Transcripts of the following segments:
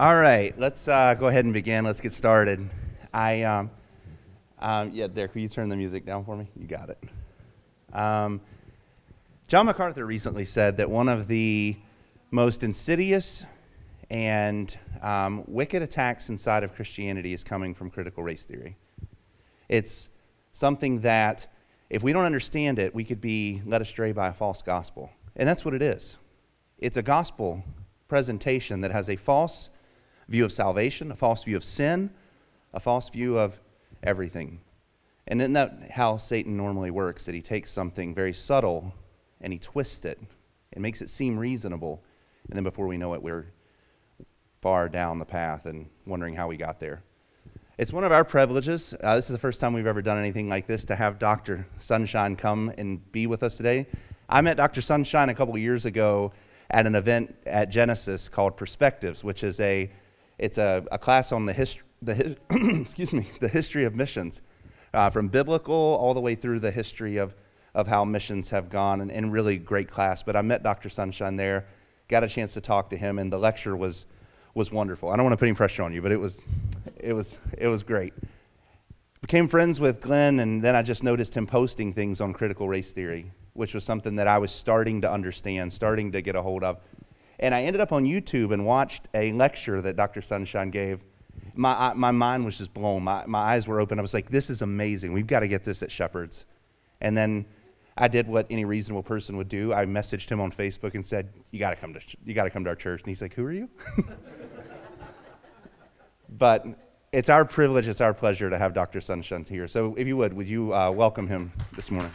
All right, let's go ahead and begin. Let's get started. Yeah, Derek, will you turn the music down for me? You got it. John MacArthur recently said that one of the most insidious and wicked attacks inside of Christianity is coming from critical race theory. It's something that, if we don't understand it, we could be led astray by a false gospel. And that's what it is. It's a gospel presentation that has a false view of salvation, a false view of sin, a false view of everything. And isn't that how Satan normally works? That he takes something very subtle and he twists it and makes it seem reasonable. And then before we know it, we're far down the path and wondering how we got there. It's one of our privileges. This is the first time we've ever done anything like this, to have Dr. Sunshine come and be with us today. I met Dr. Sunshine a couple years ago at an event at Genesis called Perspectives, which is a class on the history of missions, from biblical all the way through the history of how missions have gone, and really great class. But I met Dr. Sunshine there, got a chance to talk to him, and the lecture was wonderful. I don't want to put any pressure on you, but it was great. Became friends with Glenn, and then I just noticed him posting things on critical race theory, which was something that I was starting to understand, starting to get a hold of. And I ended up on YouTube and watched a lecture that Dr. Sunshine gave. My mind was just blown. My eyes were open. I was like, this is amazing. We've got to get this at Shepherd's. And then I did what any reasonable person would do. I messaged him on Facebook and said, you got to come to our church. And he's like, who are you? But it's our privilege, it's our pleasure to have Dr. Sunshine here. So if you would you welcome him this morning?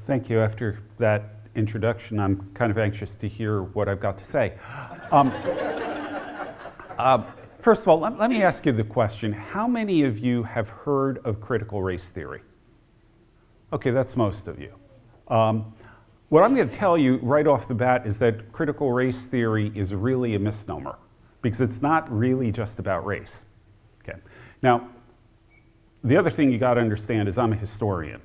Thank you. After that introduction, I'm kind of anxious to hear what I've got to say. First of all, let me ask you the question. How many of you have heard of critical race theory? Okay, that's most of you. What I'm going to tell you right off the bat is that critical race theory is really a misnomer, because it's not really just about race. Okay. Now, the other thing you got to understand is I'm a historian.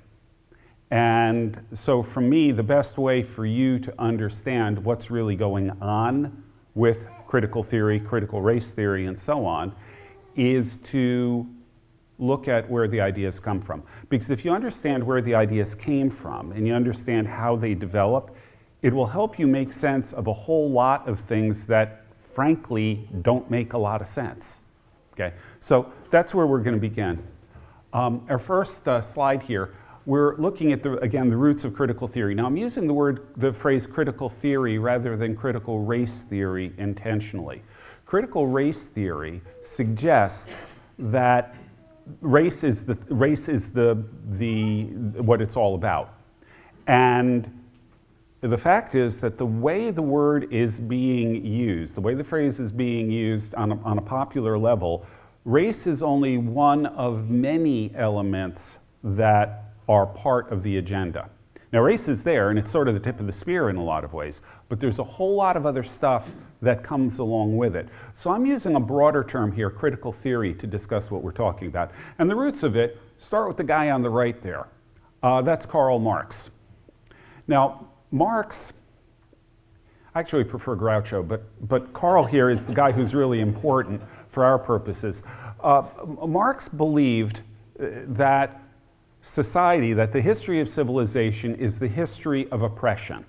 And so for me, the best way for you to understand what's really going on with critical theory, critical race theory, and so on, is to look at where the ideas come from. Because if you understand where the ideas came from and you understand how they develop, it will help you make sense of a whole lot of things that, frankly, don't make a lot of sense. Okay, so that's where we're going to begin. Our first slide here, we're looking at, again, the roots of critical theory. Now, I'm using the phrase critical theory rather than critical race theory intentionally. Critical race theory suggests that race is what it's all about. And the fact is that the way the word is being used, the way the phrase is being used on a popular level, race is only one of many elements that are part of the agenda. Now, race is there, and it's sort of the tip of the spear in a lot of ways, but there's a whole lot of other stuff that comes along with it. So I'm using a broader term here, critical theory, to discuss what we're talking about. And the roots of it start with the guy on the right there. That's Karl Marx. Now, Marx, I actually prefer Groucho, but Karl here is the guy who's really important for our purposes. Marx believed that society, that the history of civilization is the history of oppression.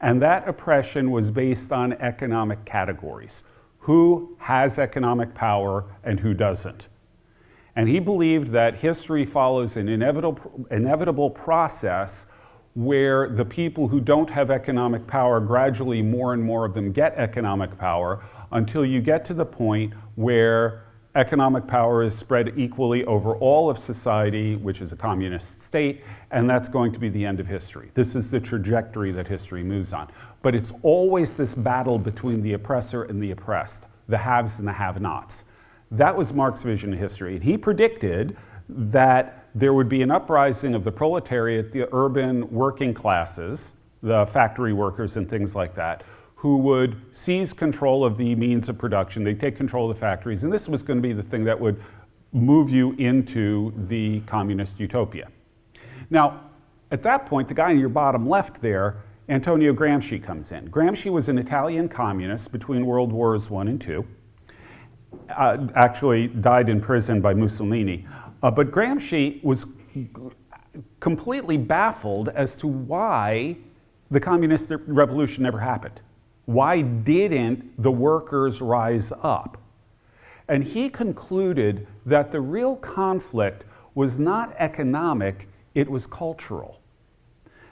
And that oppression was based on economic categories. Who has economic power and who doesn't? And he believed that history follows an inevitable process where the people who don't have economic power, gradually more and more of them get economic power, until you get to the point where economic power is spread equally over all of society, which is a communist state, and that's going to be the end of history. This is the trajectory that history moves on. But it's always this battle between the oppressor and the oppressed, the haves and the have-nots. That was Marx's vision of history. And he predicted that there would be an uprising of the proletariat, the urban working classes, the factory workers and things like that, who would seize control of the means of production. They'd take control of the factories, and this was going to be the thing that would move you into the communist utopia. Now, At that point, the guy in your bottom left there, Antonio Gramsci, comes in. Gramsci was an Italian communist between World Wars I and II. Actually died in prison by Mussolini. But Gramsci was completely baffled as to why the communist revolution never happened. Why didn't the workers rise up? And he concluded that the real conflict was not economic, it was cultural.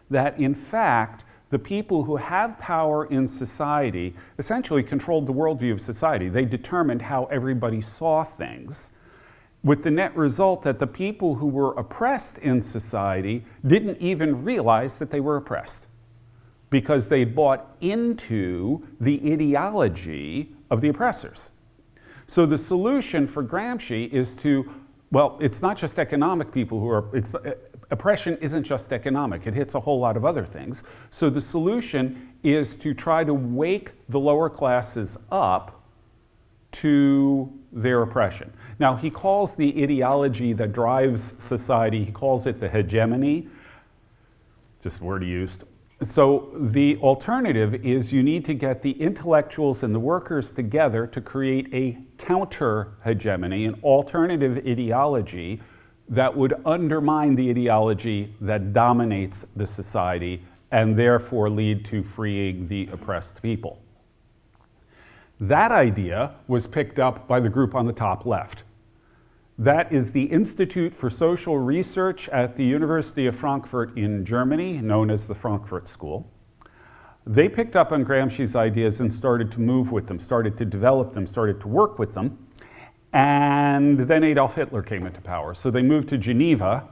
That in fact, the people who have power in society essentially controlled the worldview of society. They determined how everybody saw things, with the net result that the people who were oppressed in society didn't even realize that they were oppressed, because they bought into the ideology of the oppressors. So the solution for Gramsci is to, well, it's not just economic people who are, oppression isn't just economic, it hits a whole lot of other things. So the solution is to try to wake the lower classes up to their oppression. Now, he calls the ideology that drives society, he calls it the hegemony, just a word he used. So the alternative is you need to get the intellectuals and the workers together to create a counter-hegemony, an alternative ideology that would undermine the ideology that dominates the society and therefore lead to freeing the oppressed people. That idea was picked up by the group on the top left. That is the Institute for Social Research at the University of Frankfurt in Germany, known as the Frankfurt School. They picked up on Gramsci's ideas and started to move with them, started to develop them, started to work with them. And then Adolf Hitler came into power. So they moved to Geneva,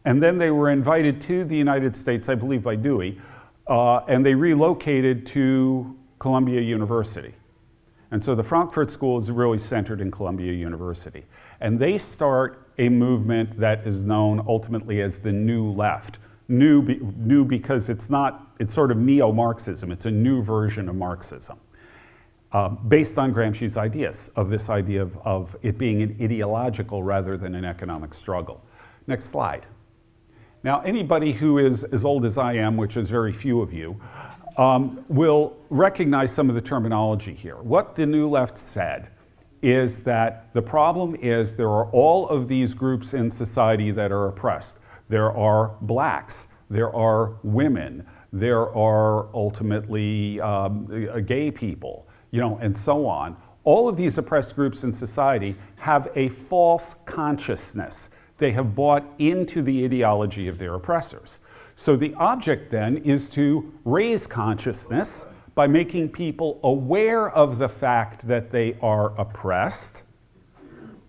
and then they were invited to the United States, I believe by Dewey, and they relocated to Columbia University. And so the Frankfurt School is really centered in Columbia University. And they start a movement that is known ultimately as the New Left. New because it's sort of neo-Marxism. It's a new version of Marxism. Based on Gramsci's ideas of this idea of it being an ideological rather than an economic struggle. Next slide. Now, anybody who is as old as I am, which is very few of you, will recognize some of the terminology here. What the New Left said is that the problem is there are all of these groups in society that are oppressed. There are blacks, there are women, there are ultimately gay people, and so on. All of these oppressed groups in society have a false consciousness. They have bought into the ideology of their oppressors. So the object then is to raise consciousness by making people aware of the fact that they are oppressed.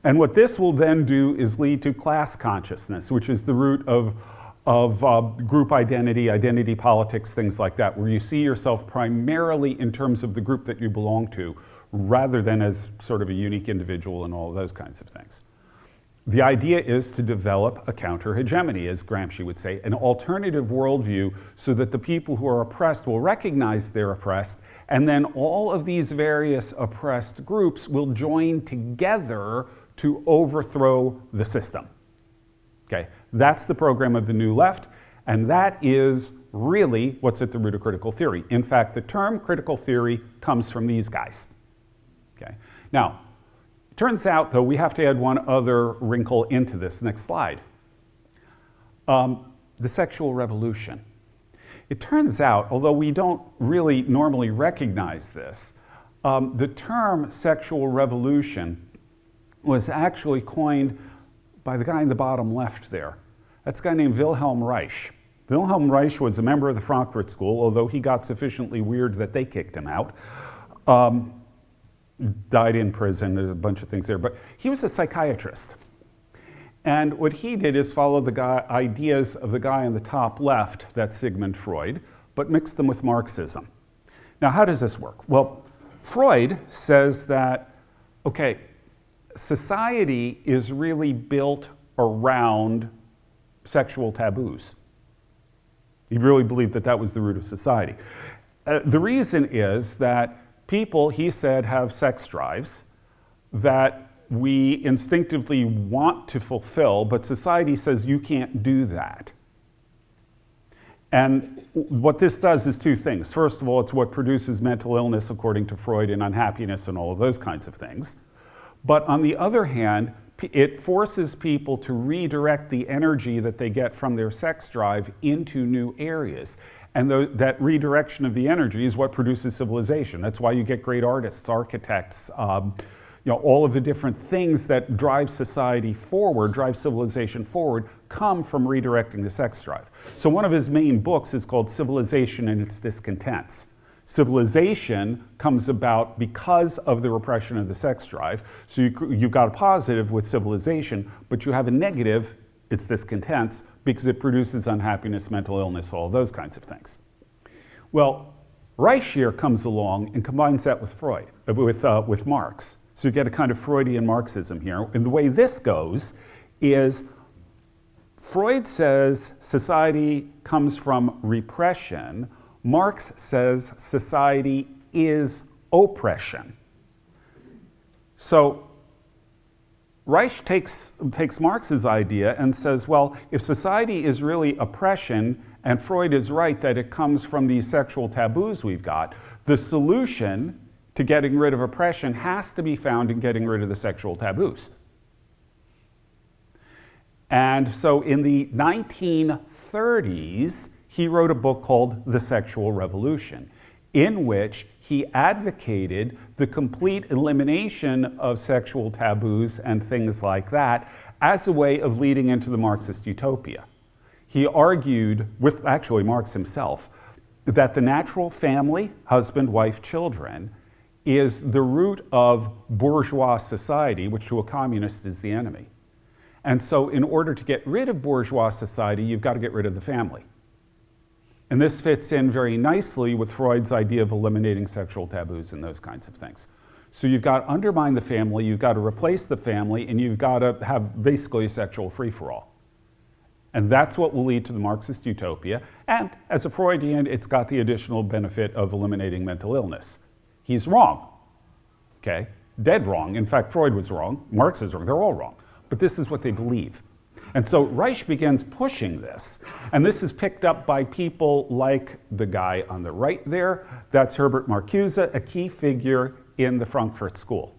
And what this will then do is lead to class consciousness, which is the root of group identity, identity politics, things like that, where you see yourself primarily in terms of the group that you belong to, rather than as sort of a unique individual and all of those kinds of things. The idea is to develop a counter-hegemony, as Gramsci would say, an alternative worldview so that the people who are oppressed will recognize they're oppressed, and then all of these various oppressed groups will join together to overthrow the system. Okay, that's the program of the New Left, and that is really what's at the root of critical theory. In fact, the term critical theory comes from these guys. Okay, now, turns out, though, we have to add one other wrinkle into this. Next slide. The sexual revolution. It turns out, although we don't really normally recognize this, the term sexual revolution was actually coined by the guy in the bottom left there. That's a guy named Wilhelm Reich. Wilhelm Reich was a member of the Frankfurt School, although he got sufficiently weird that they kicked him out. Died in prison, there's a bunch of things there, but he was a psychiatrist. And what he did is follow the ideas of the guy on the top left, that's Sigmund Freud, but mixed them with Marxism. Now, how does this work? Well, Freud says that, okay, society is really built around sexual taboos. He really believed that that was the root of society. The reason is that people, he said, have sex drives that we instinctively want to fulfill, but society says you can't do that. And what this does is two things. First of all, it's what produces mental illness according to Freud, and unhappiness and all of those kinds of things. But on the other hand, it forces people to redirect the energy that they get from their sex drive into new areas. And that redirection of the energy is what produces civilization. That's why you get great artists, architects, all of the different things that drive society forward, drive civilization forward, come from redirecting the sex drive. So one of his main books is called Civilization and Its Discontents. Civilization comes about because of the repression of the sex drive. So you've got a positive with civilization, but you have a negative, its discontents, because it produces unhappiness, mental illness, all those kinds of things. Well, Reich here comes along and combines that with Freud, with Marx. So you get a kind of Freudian Marxism here. And the way this goes is Freud says society comes from repression. Marx says society is oppression. So Reich takes Marx's idea and says, well, if society is really oppression, and Freud is right that it comes from these sexual taboos we've got, the solution to getting rid of oppression has to be found in getting rid of the sexual taboos. And so in the 1930s, he wrote a book called The Sexual Revolution, in which he advocated the complete elimination of sexual taboos and things like that as a way of leading into the Marxist utopia. He argued, with actually Marx himself, that the natural family, husband, wife, children, is the root of bourgeois society, which to a communist is the enemy. And so in order to get rid of bourgeois society, you've got to get rid of the family. And this fits in very nicely with Freud's idea of eliminating sexual taboos and those kinds of things. So you've got to undermine the family, you've got to replace the family, and you've got to have basically a sexual free-for-all. And that's what will lead to the Marxist utopia. And as a Freudian, it's got the additional benefit of eliminating mental illness. He's wrong, okay? Dead wrong. In fact, Freud was wrong, Marx is wrong, they're all wrong. But this is what they believe. And so Reich begins pushing this, and this is picked up by people like the guy on the right there. That's Herbert Marcuse, a key figure in the Frankfurt School.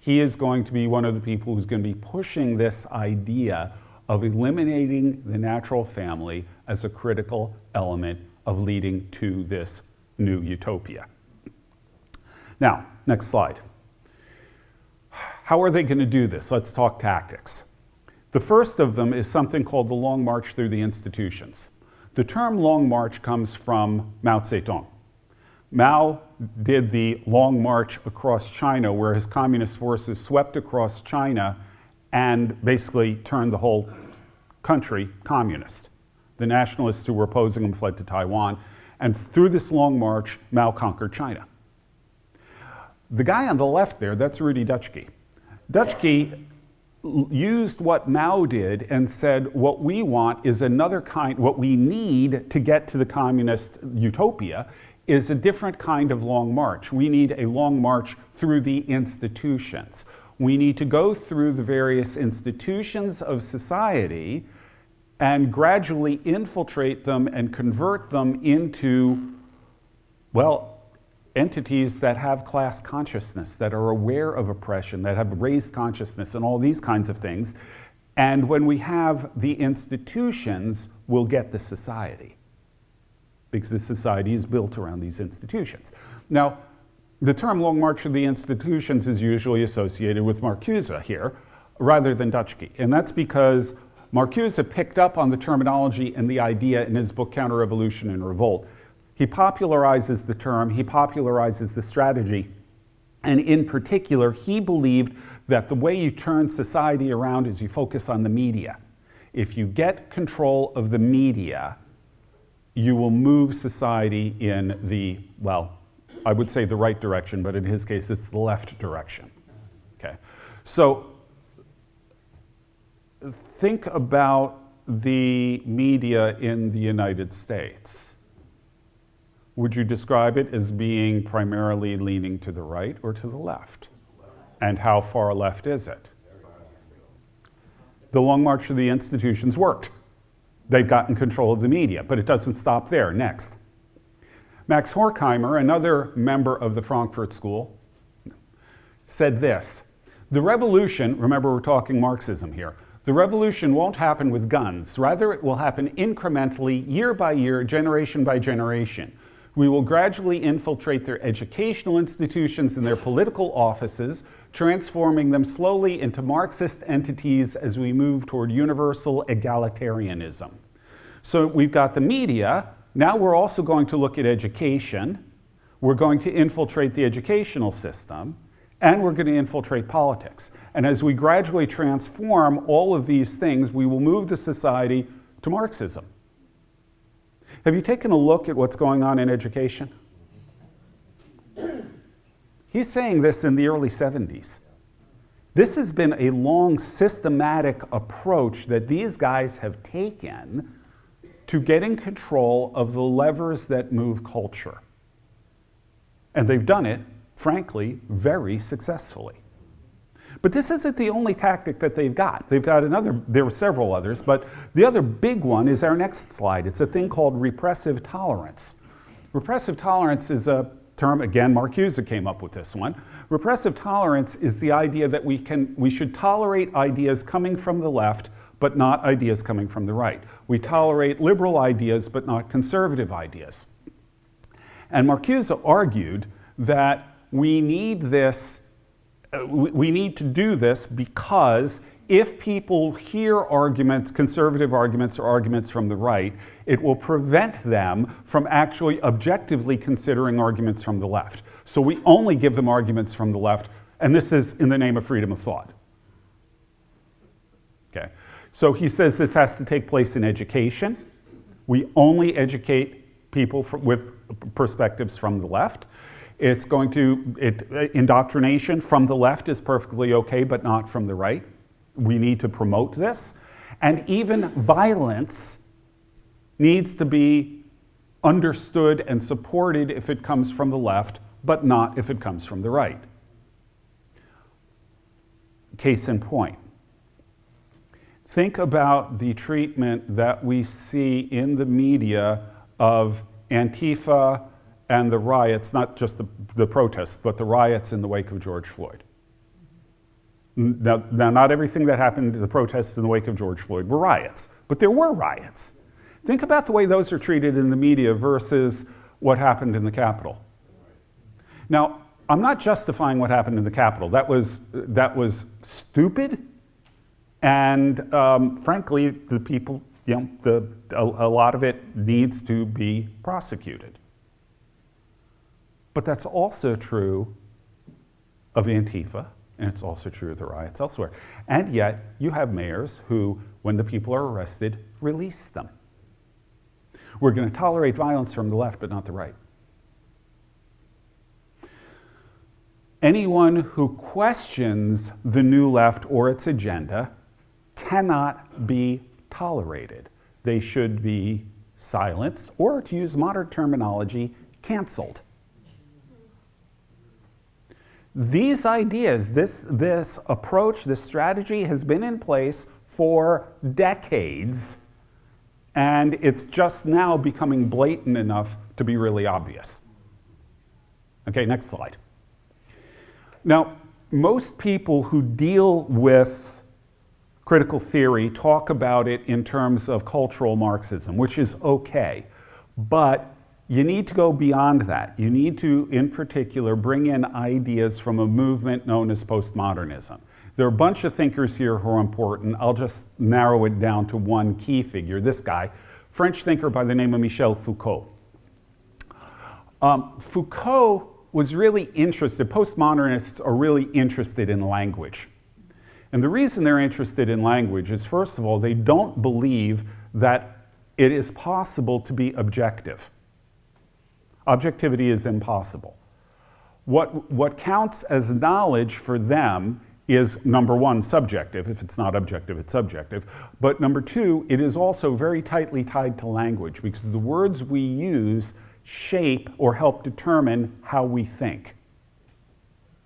He is going to be one of the people who's going to be pushing this idea of eliminating the natural family as a critical element of leading to this new utopia. Now, next slide. How are they going to do this? Let's talk tactics. The first of them is something called the Long March through the institutions. The term Long March comes from Mao Zedong. Mao did the Long March across China, where his communist forces swept across China and basically turned the whole country communist. The nationalists who were opposing him fled to Taiwan, and through this Long March, Mao conquered China. The guy on the left there, that's Rudi Dutschke. Dutschke used what Mao did and said, what we want is another kind, what we need to get to the communist utopia is a different kind of long march. We need a long march through the institutions. We need to go through the various institutions of society and gradually infiltrate them and convert them into, well, entities that have class consciousness, that are aware of oppression, that have raised consciousness and all these kinds of things. And when we have the institutions, we'll get the society, because the society is built around these institutions. Now, the term Long March of the Institutions is usually associated with Marcuse here, rather than Dutschke. And that's because Marcuse picked up on the terminology and the idea in his book Counter-Revolution and Revolt. He popularizes the term, he popularizes the strategy, and in particular, he believed that the way you turn society around is you focus on the media. If you get control of the media, you will move society in the, well, I would say the right direction, but in his case, it's the left direction. Okay, so think about the media in the United States. Would you describe it as being primarily leaning to the right or to the left? And how far left is it? The Long March of the Institutions worked. they've gotten control of the media, but it doesn't stop there. Next. Max Horkheimer, another member of the Frankfurt School, said this: the revolution, remember we're talking Marxism here, the revolution won't happen with guns. Rather, it will happen incrementally, year by year, generation by generation. We will gradually infiltrate their educational institutions and their political offices, transforming them slowly into Marxist entities as we move toward universal egalitarianism. So we've got the media. Now we're also going to look at education. We're going to infiltrate the educational system, and we're going to infiltrate politics. And as we gradually transform all of these things, we will move the society to Marxism. Have you taken a look at what's going on in education? He's saying this in the early 70s. This has been a long, systematic approach that these guys have taken to getting control of the levers that move culture. And they've done it, frankly, very successfully. But this isn't the only tactic that they've got. They've got another, there were several others, but the other big one is our next slide. It's a thing called repressive tolerance. Repressive tolerance is a term, again, Marcuse came up with this one. Repressive tolerance is the idea that we should tolerate ideas coming from the left, but not ideas coming from the right. We tolerate liberal ideas, but not conservative ideas. And Marcuse argued that we need this, we need to do this because if people hear arguments, conservative arguments or arguments from the right, it will prevent them from actually objectively considering arguments from the left. So we only give them arguments from the left, and this is in the name of freedom of thought. Okay. So he says this has to take place in education. We only educate people with perspectives from the left. It's going to, indoctrination from the left is perfectly okay, but not from the right. We need to promote this. And even violence needs to be understood and supported if it comes from the left, but not if it comes from the right. Case in point. Think about the treatment that we see in the media of Antifa and the riots, not just the protests, but the riots in the wake of George Floyd. Now, not everything that happened in the protests in the wake of George Floyd were riots, but there were riots. Think about the way those are treated in the media versus what happened in the Capitol. Now, I'm not justifying what happened in the Capitol. That was stupid, and frankly, the people, a lot of it needs to be prosecuted. But that's also true of Antifa, and it's also true of the riots elsewhere. And yet, you have mayors who, when the people are arrested, release them. We're going to tolerate violence from the left, but not the right. Anyone who questions the new left or its agenda cannot be tolerated. They should be silenced, or to use modern terminology, canceled. These ideas, this approach, this strategy has been in place for decades, and it's just now becoming blatant enough to be really obvious. Okay, next slide. Now, most people who deal with critical theory talk about it in terms of cultural Marxism, which is okay, but you need to go beyond that. You need to, in particular, bring in ideas from a movement known as postmodernism. There are a bunch of thinkers here who are important. I'll just narrow it down to one key figure, this guy, French thinker by the name of Michel Foucault. Foucault was really interested, postmodernists are really interested in language. And the reason they're interested in language is, first of all, they don't believe that it is possible to be objective. Objectivity is impossible. What counts as knowledge for them is, number one, subjective. If it's not objective, it's subjective. But number two, it is also very tightly tied to language, because the words we use shape or help determine how we think.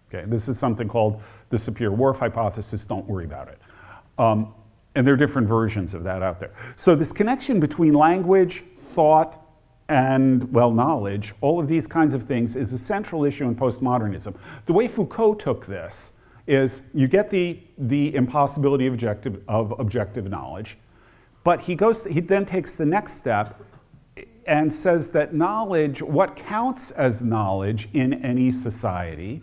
Okay, this is something called the Sapir-Whorf hypothesis. Don't worry about it. And there are different versions of that out there. So this connection between language, thought, and, well, knowledge, all of these kinds of things is a central issue in postmodernism. The way Foucault took this is you get the impossibility of objective knowledge, but he then takes the next step and says that knowledge, what counts as knowledge in any society,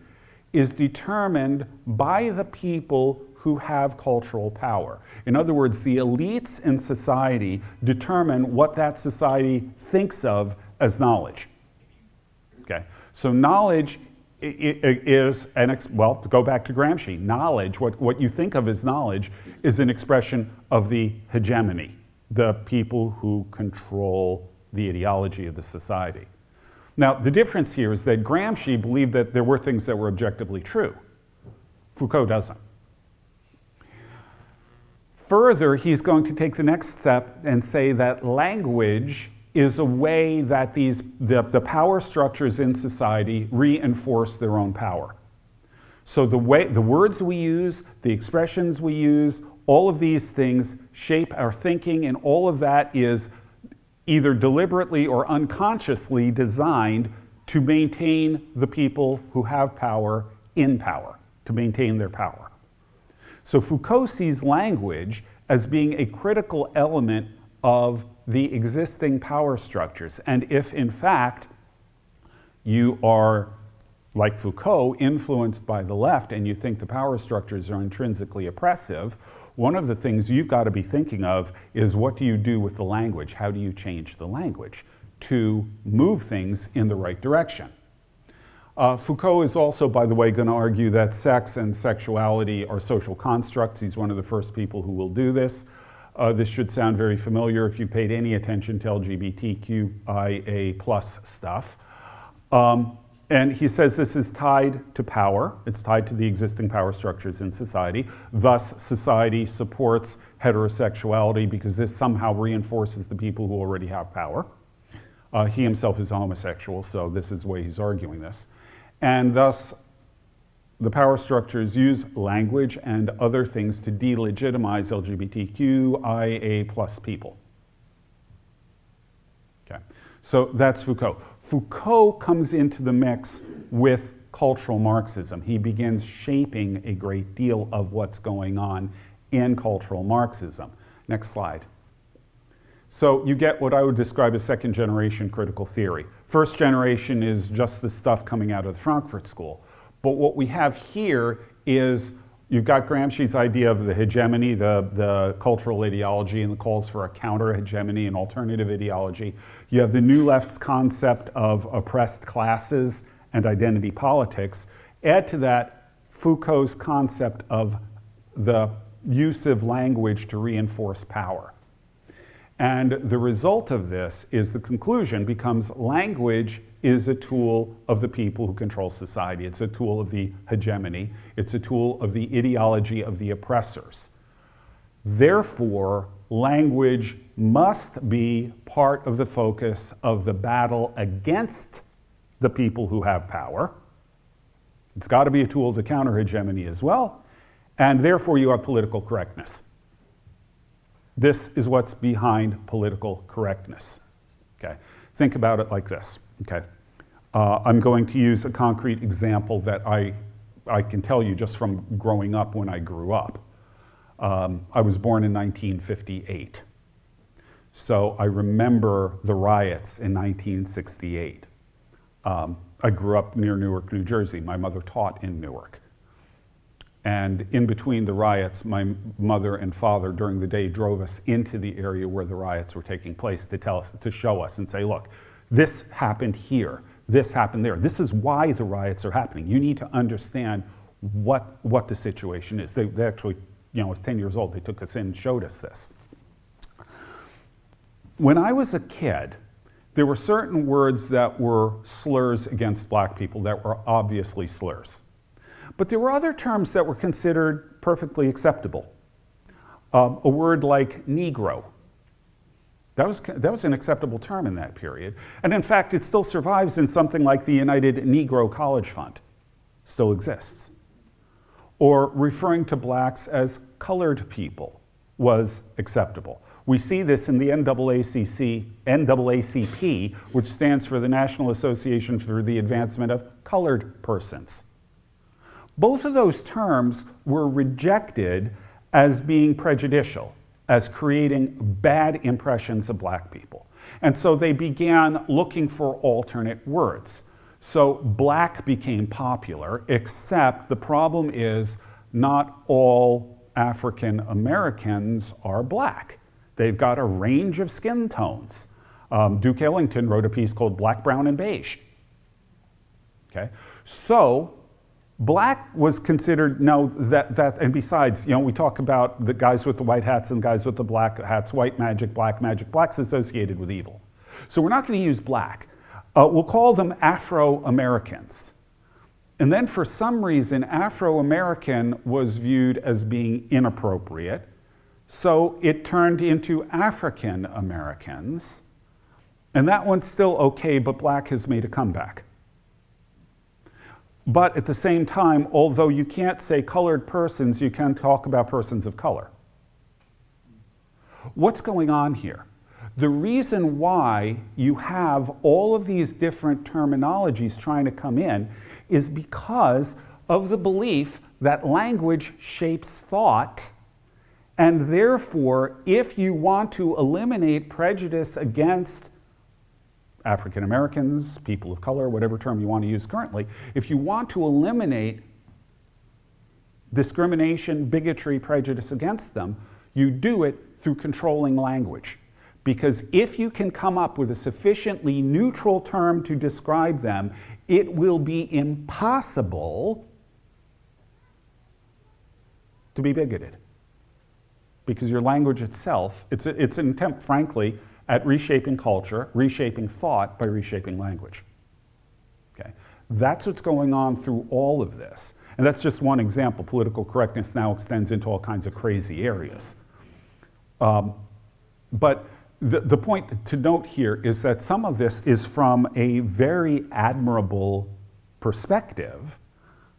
is determined by the people who have cultural power. In other words, the elites in society determine what that society thinks of as knowledge. Okay, so knowledge is well, to go back to Gramsci, knowledge, what you think of as knowledge, is an expression of the hegemony, the people who control the ideology of the society. Now, the difference here is that Gramsci believed that there were things that were objectively true. Foucault doesn't. Further, he's going to take the next step and say that language is a way that the power structures in society reinforce their own power. So the words we use, the expressions we use, all of these things shape our thinking, and all of that is either deliberately or unconsciously designed to maintain the people who have power in power, to maintain their power. So Foucault sees language as being a critical element of the existing power structures. And if, in fact, you are, like Foucault, influenced by the left and you think the power structures are intrinsically oppressive, one of the things you've got to be thinking of is, what do you do with the language? How do you change the language to move things in the right direction? Foucault is also, by the way, going to argue that sex and sexuality are social constructs. He's one of the first people who will do this. This should sound very familiar if you paid any attention to LGBTQIA+ stuff. And he says this is tied to power. It's tied to the existing power structures in society. Thus, society supports heterosexuality because this somehow reinforces the people who already have power. He himself is a homosexual, so this is the way he's arguing this. And thus, the power structures use language and other things to delegitimize LGBTQIA+ people. Okay, so that's Foucault. Foucault comes into the mix with cultural Marxism. He begins shaping a great deal of what's going on in cultural Marxism. Next slide. So you get what I would describe as second generation critical theory. First generation is just the stuff coming out of the Frankfurt School. But what we have here is you've got Gramsci's idea of the hegemony, the cultural ideology, and the calls for a counter-hegemony and alternative ideology. You have the New Left's concept of oppressed classes and identity politics. Add to that Foucault's concept of the use of language to reinforce power. And the result of this is the conclusion becomes language is a tool of the people who control society. It's a tool of the hegemony. It's a tool of the ideology of the oppressors. Therefore, language must be part of the focus of the battle against the people who have power. It's got to be a tool of the counter-hegemony as well. And therefore, you have political correctness. This is what's behind political correctness. Okay, think about it like this. Okay, I'm going to use a concrete example that I can tell you just from growing up when I grew up. I was born in 1958, so I remember the riots in 1968. I grew up near Newark, New Jersey. My mother taught in Newark. And in between the riots, my mother and father during the day drove us into the area where the riots were taking place to tell us, to show us and say, look, this happened here, this happened there. This is why the riots are happening. You need to understand what the situation is. They actually, you know, I was 10 years old, they took us in and showed us this. When I was a kid, there were certain words that were slurs against black people that were obviously slurs. But there were other terms that were considered perfectly acceptable. A word like Negro. That was an acceptable term in that period. And in fact, it still survives in something like the United Negro College Fund. Still exists. Or referring to blacks as colored people. was acceptable. We see this in the NAACP, which stands for the National Association for the Advancement of Colored Persons. Both of those terms were rejected as being prejudicial, as creating bad impressions of black people. And so they began looking for alternate words. So black became popular, except the problem is not all African Americans are black. They've got a range of skin tones. Duke Ellington wrote a piece called Black, Brown, and Beige. Okay, so black was considered, and besides, we talk about the guys with the white hats and guys with the black hats, white magic, black's associated with evil. So we're not going to use black. We'll call them Afro-Americans. And then for some reason, Afro-American was viewed as being inappropriate. So it turned into African Americans. And that one's still okay, but black has made a comeback. But at the same time, although you can't say colored persons, you can talk about persons of color. What's going on here? The reason why you have all of these different terminologies trying to come in is because of the belief that language shapes thought, and therefore, if you want to eliminate prejudice against African Americans, people of color, whatever term you want to use currently, if you want to eliminate discrimination, bigotry, prejudice against them, you do it through controlling language. Because if you can come up with a sufficiently neutral term to describe them, it will be impossible to be bigoted. Because your language itself, it's an attempt, frankly, at reshaping culture, reshaping thought by reshaping language. Okay? That's what's going on through all of this. And that's just one example. Political correctness now extends into all kinds of crazy areas. But the point to note here is that some of this is from a very admirable perspective,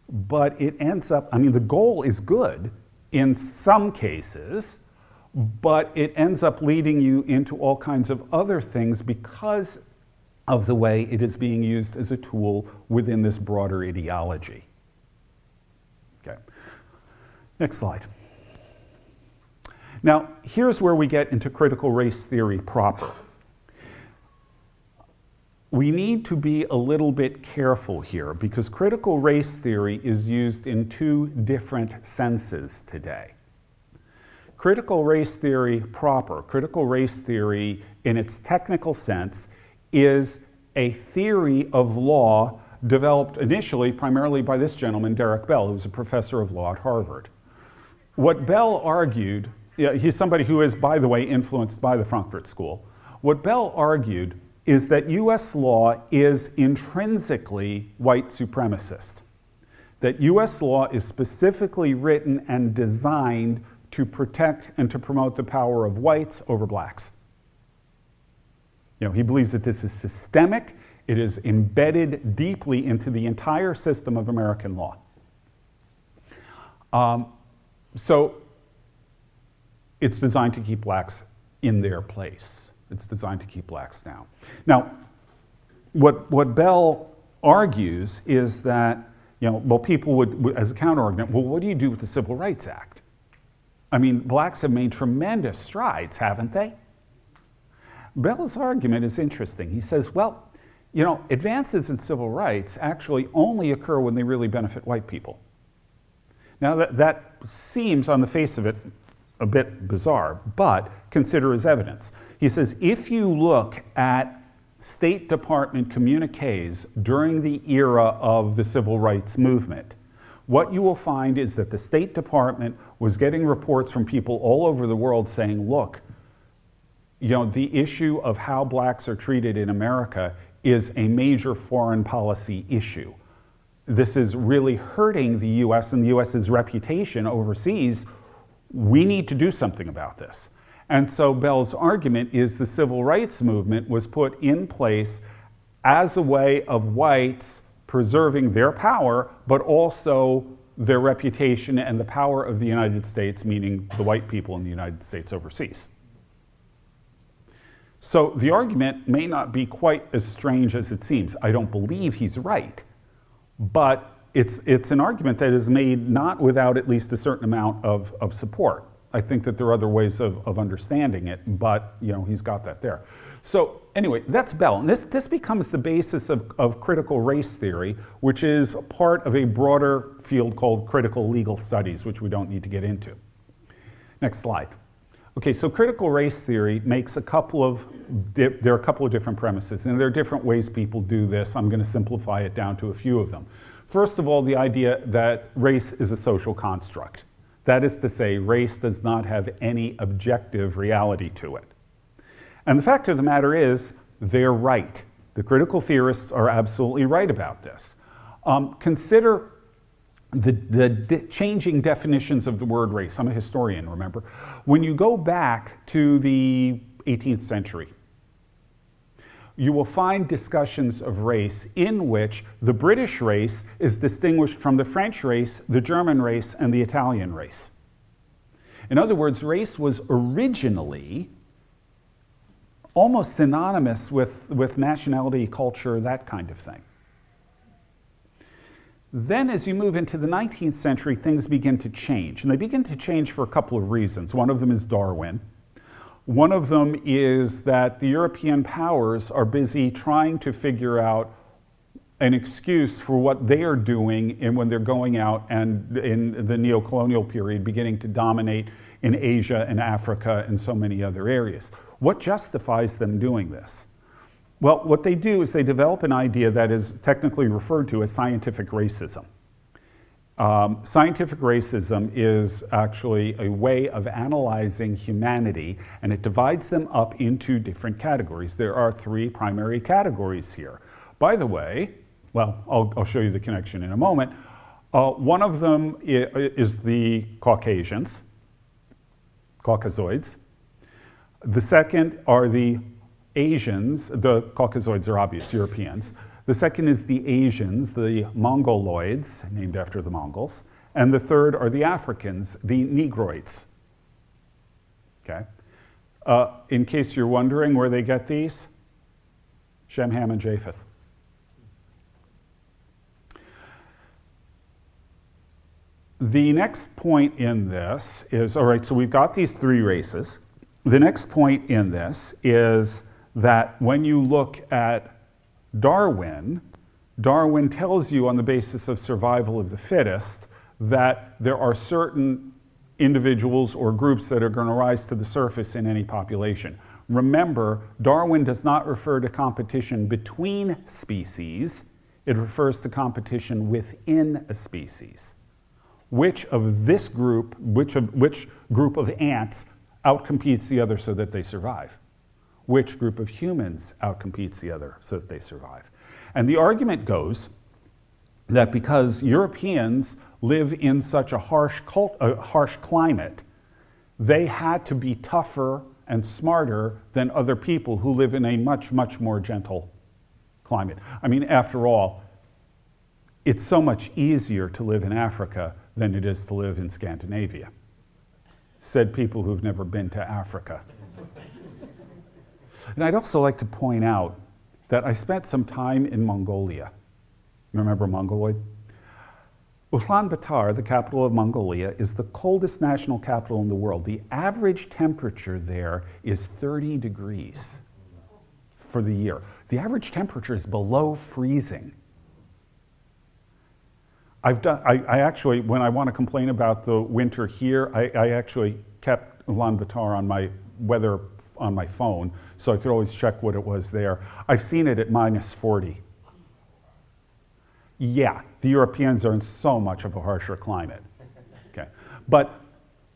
but it ends up, the goal is good in some cases, but it ends up leading you into all kinds of other things because of the way it is being used as a tool within this broader ideology. Okay. Next slide. Now, here's where we get into critical race theory proper. We need to be a little bit careful here because critical race theory is used in two different senses today. Critical race theory proper, critical race theory in its technical sense, is a theory of law developed initially primarily by this gentleman, Derek Bell, who was a professor of law at Harvard. What Bell argued, he's somebody who is, by the way, influenced by the Frankfurt School. What Bell argued is that US law is intrinsically white supremacist. That US law is specifically written and designed to protect and to promote the power of whites over blacks. He believes that this is systemic, it is embedded deeply into the entire system of American law. So it's designed to keep blacks in their place. It's designed to keep blacks down. Now, what Bell argues is that, people would, as a counter-argument, well, what do you do with the Civil Rights Act? Blacks have made tremendous strides, haven't they? Bell's argument is interesting. He says, well, advances in civil rights actually only occur when they really benefit white people. Now, that seems, on the face of it, a bit bizarre, but consider as evidence. He says, if you look at State Department communiques during the era of the civil rights movement, what you will find is that the State Department was getting reports from people all over the world saying, look, the issue of how blacks are treated in America is a major foreign policy issue. This is really hurting the US and the US's reputation overseas. We need to do something about this. And so Bell's argument is the civil rights movement was put in place as a way of whites preserving their power, but also their reputation and the power of the United States, meaning the white people in the United States overseas. So the argument may not be quite as strange as it seems. I don't believe he's right, but it's an argument that is made not without at least a certain amount of support. I think that there are other ways of understanding it, but he's got that there. So anyway, that's Bell. And this becomes the basis of critical race theory, which is part of a broader field called critical legal studies, which we don't need to get into. Next slide. Okay, so critical race theory makes there are a couple of different premises, and there are different ways people do this. I'm going to simplify it down to a few of them. First of all, the idea that race is a social construct. That is to say, race does not have any objective reality to it. And the fact of the matter is, they're right. The critical theorists are absolutely right about this. Consider the changing definitions of the word race. I'm a historian, remember? When you go back to the 18th century, you will find discussions of race in which the British race is distinguished from the French race, the German race, and the Italian race. In other words, race was originally almost synonymous with nationality, culture, that kind of thing. Then as you move into the 19th century, things begin to change. And they begin to change for a couple of reasons. One of them is Darwin. One of them is that the European powers are busy trying to figure out an excuse for what they are doing when they're going out and in the neo-colonial period beginning to dominate in Asia and Africa and so many other areas. What justifies them doing this? Well, what they do is they develop an idea that is technically referred to as scientific racism. Scientific racism is actually a way of analyzing humanity, and it divides them up into different categories. There are three primary categories here. By the way, well, I'll show you the connection in a moment. One of them is the Caucasians, Caucasoids. The second are the Asians. The Caucasoids are obvious, Europeans. The second is the Asians, the Mongoloids, named after the Mongols. And the third are the Africans, the Negroids. Okay. In case you're wondering where they get these, Shem, Ham, and Japheth. The next point in this is, all right, so we've got these three races. The next point in this is that when you look at Darwin tells you on the basis of survival of the fittest that there are certain individuals or groups that are going to rise to the surface in any population. Remember, Darwin does not refer to competition between species, it refers to competition within a species. Which of this group, which group of ants outcompetes the other so that they survive? Which group of humans outcompetes the other so that they survive? And the argument goes that because Europeans live in such a harsh climate, they had to be tougher and smarter than other people who live in a much, much more gentle climate. I mean, after all, it's so much easier to live in Africa than it is to live in Scandinavia, said people who've never been to Africa. And I'd also like to point out that I spent some time in Mongolia. Remember Mongoloid? Ulaanbaatar, the capital of Mongolia, is the coldest national capital in the world. The average temperature there is 30 degrees for the year. The average temperature is below freezing. I actually, when I want to complain about the winter here, I actually kept Ulaanbaatar on my weather on my phone, so I could always check what it was there. I've seen it at minus 40. Yeah, the Europeans are in so much of a harsher climate. Okay, but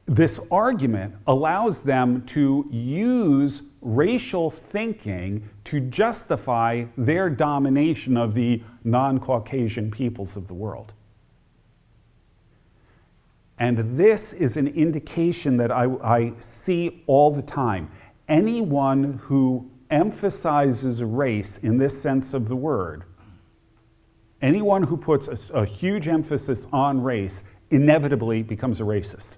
this argument allows them to use racial thinking to justify their domination of the non-Caucasian peoples of the world. And this is an indication that I see all the time. Anyone who emphasizes race in this sense of the word, anyone who puts a huge emphasis on race inevitably becomes a racist.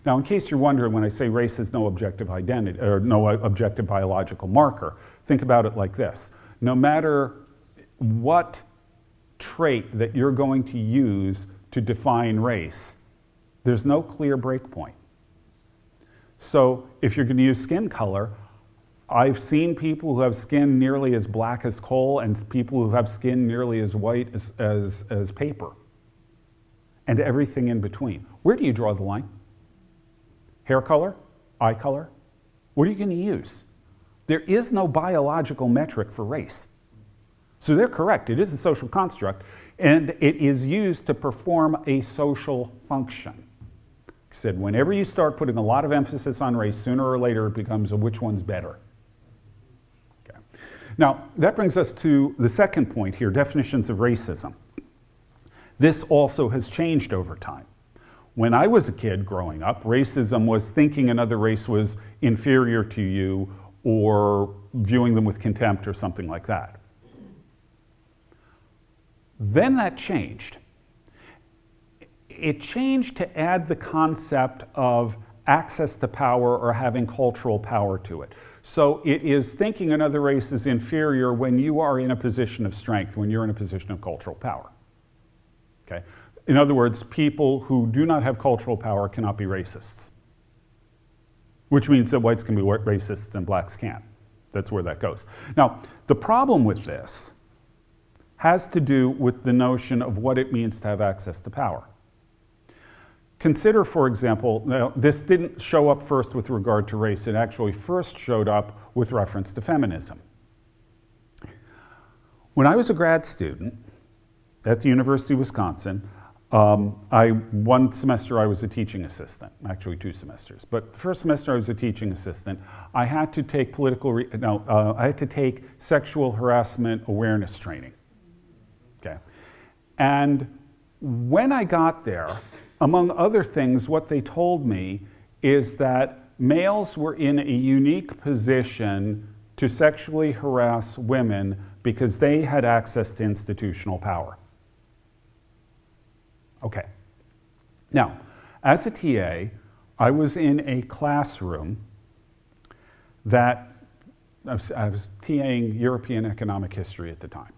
Now, in case you're wondering, when I say race has no objective identity, or no objective biological marker, think about it like this. No matter what trait that you're going to use to define race, there's no clear breakpoint. So if you're going to use skin color, I've seen people who have skin nearly as black as coal and people who have skin nearly as white as paper, and everything in between. Where do you draw the line? Hair color? Eye color? What are you going to use? There is no biological metric for race. So they're correct. It is a social construct, and it is used to perform a social function. I said, whenever you start putting a lot of emphasis on race, sooner or later it becomes a which one's better. Okay. Now, that brings us to the second point here, definitions of racism. This also has changed over time. When I was a kid growing up, racism was thinking another race was inferior to you or viewing them with contempt or something like that. Then that changed. It changed to add the concept of access to power or having cultural power to it. So it is thinking another race is inferior when you are in a position of strength, when you're in a position of cultural power. Okay? In other words, people who do not have cultural power cannot be racists, which means that whites can be racists and blacks can't. That's where that goes. Now, the problem with this has to do with the notion of what it means to have access to power. Consider, for example, now, this didn't show up first with regard to race. It actually first showed up with reference to feminism. When I was a grad student at the University of Wisconsin, one semester I was a teaching assistant, actually 2 semesters. But the first semester I was a teaching assistant. I had to take I had to take sexual harassment awareness training. Okay, and when I got there, among other things, what they told me is that males were in a unique position to sexually harass women because they had access to institutional power. Okay. Now, as a TA, I was in a classroom that I was TAing European economic history at the time.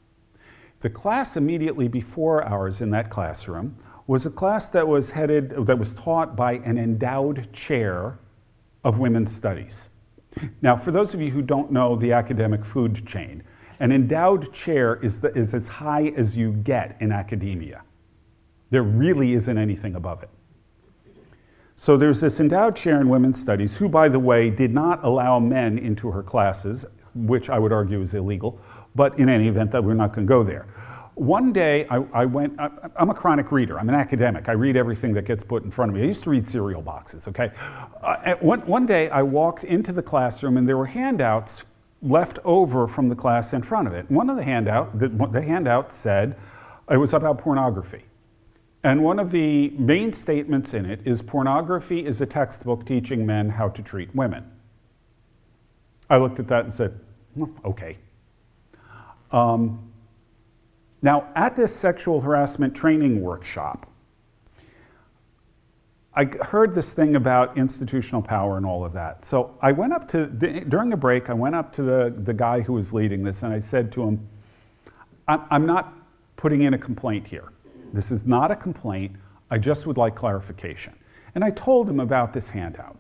The class immediately before ours in that classroom was a class that was taught by an endowed chair of women's studies. Now, for those of you who don't know the academic food chain, an endowed chair is as high as you get in academia. There really isn't anything above it. So there's this endowed chair in women's studies who, by the way, did not allow men into her classes, which I would argue is illegal, but in any event, that we're not going to go there. One day, I'm a chronic reader. I'm an academic. I read everything that gets put in front of me. I used to read cereal boxes, okay? One day, I walked into the classroom and there were handouts left over from the class in front of it. One of the handouts said it was about pornography. And one of the main statements in it is pornography is a textbook teaching men how to treat women. I looked at that and said, okay. Now, at this sexual harassment training workshop, I heard this thing about institutional power and all of that. So I went up to, during a break, I went up to the guy who was leading this and I said to him, I'm not putting in a complaint here. This is not a complaint. I just would like clarification. And I told him about this handout.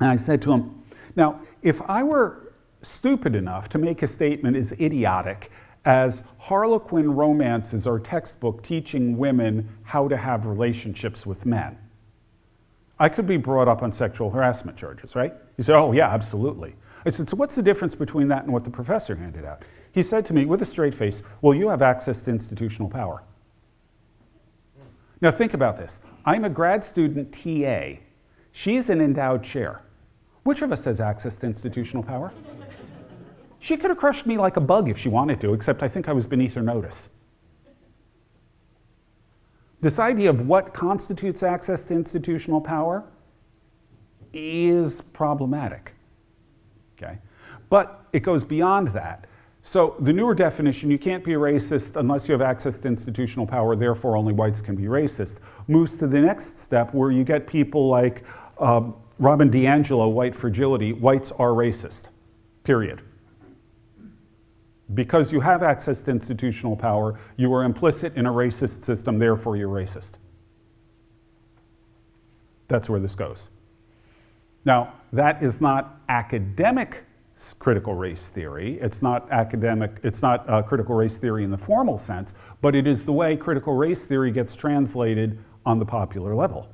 And I said to him, now, if I were stupid enough to make a statement as idiotic as Harlequin romances are textbook teaching women how to have relationships with men, I could be brought up on sexual harassment charges, right? He said, oh yeah, absolutely. I said, so what's the difference between that and what the professor handed out? He said to me with a straight face, well, you have access to institutional power. Now think about this. I'm a grad student TA. She's an endowed chair. Which of us has access to institutional power? She could have crushed me like a bug if she wanted to, except I think I was beneath her notice. This idea of what constitutes access to institutional power is problematic, okay? But it goes beyond that. So the newer definition, you can't be a racist unless you have access to institutional power, therefore only whites can be racist, moves to the next step where you get people like Robin DiAngelo, white fragility, whites are racist, period. Because you have access to institutional power, you are implicit in a racist system, therefore you're racist. That's where this goes. Now, that is not academic critical race theory. It's not critical race theory in the formal sense, but it is the way critical race theory gets translated on the popular level.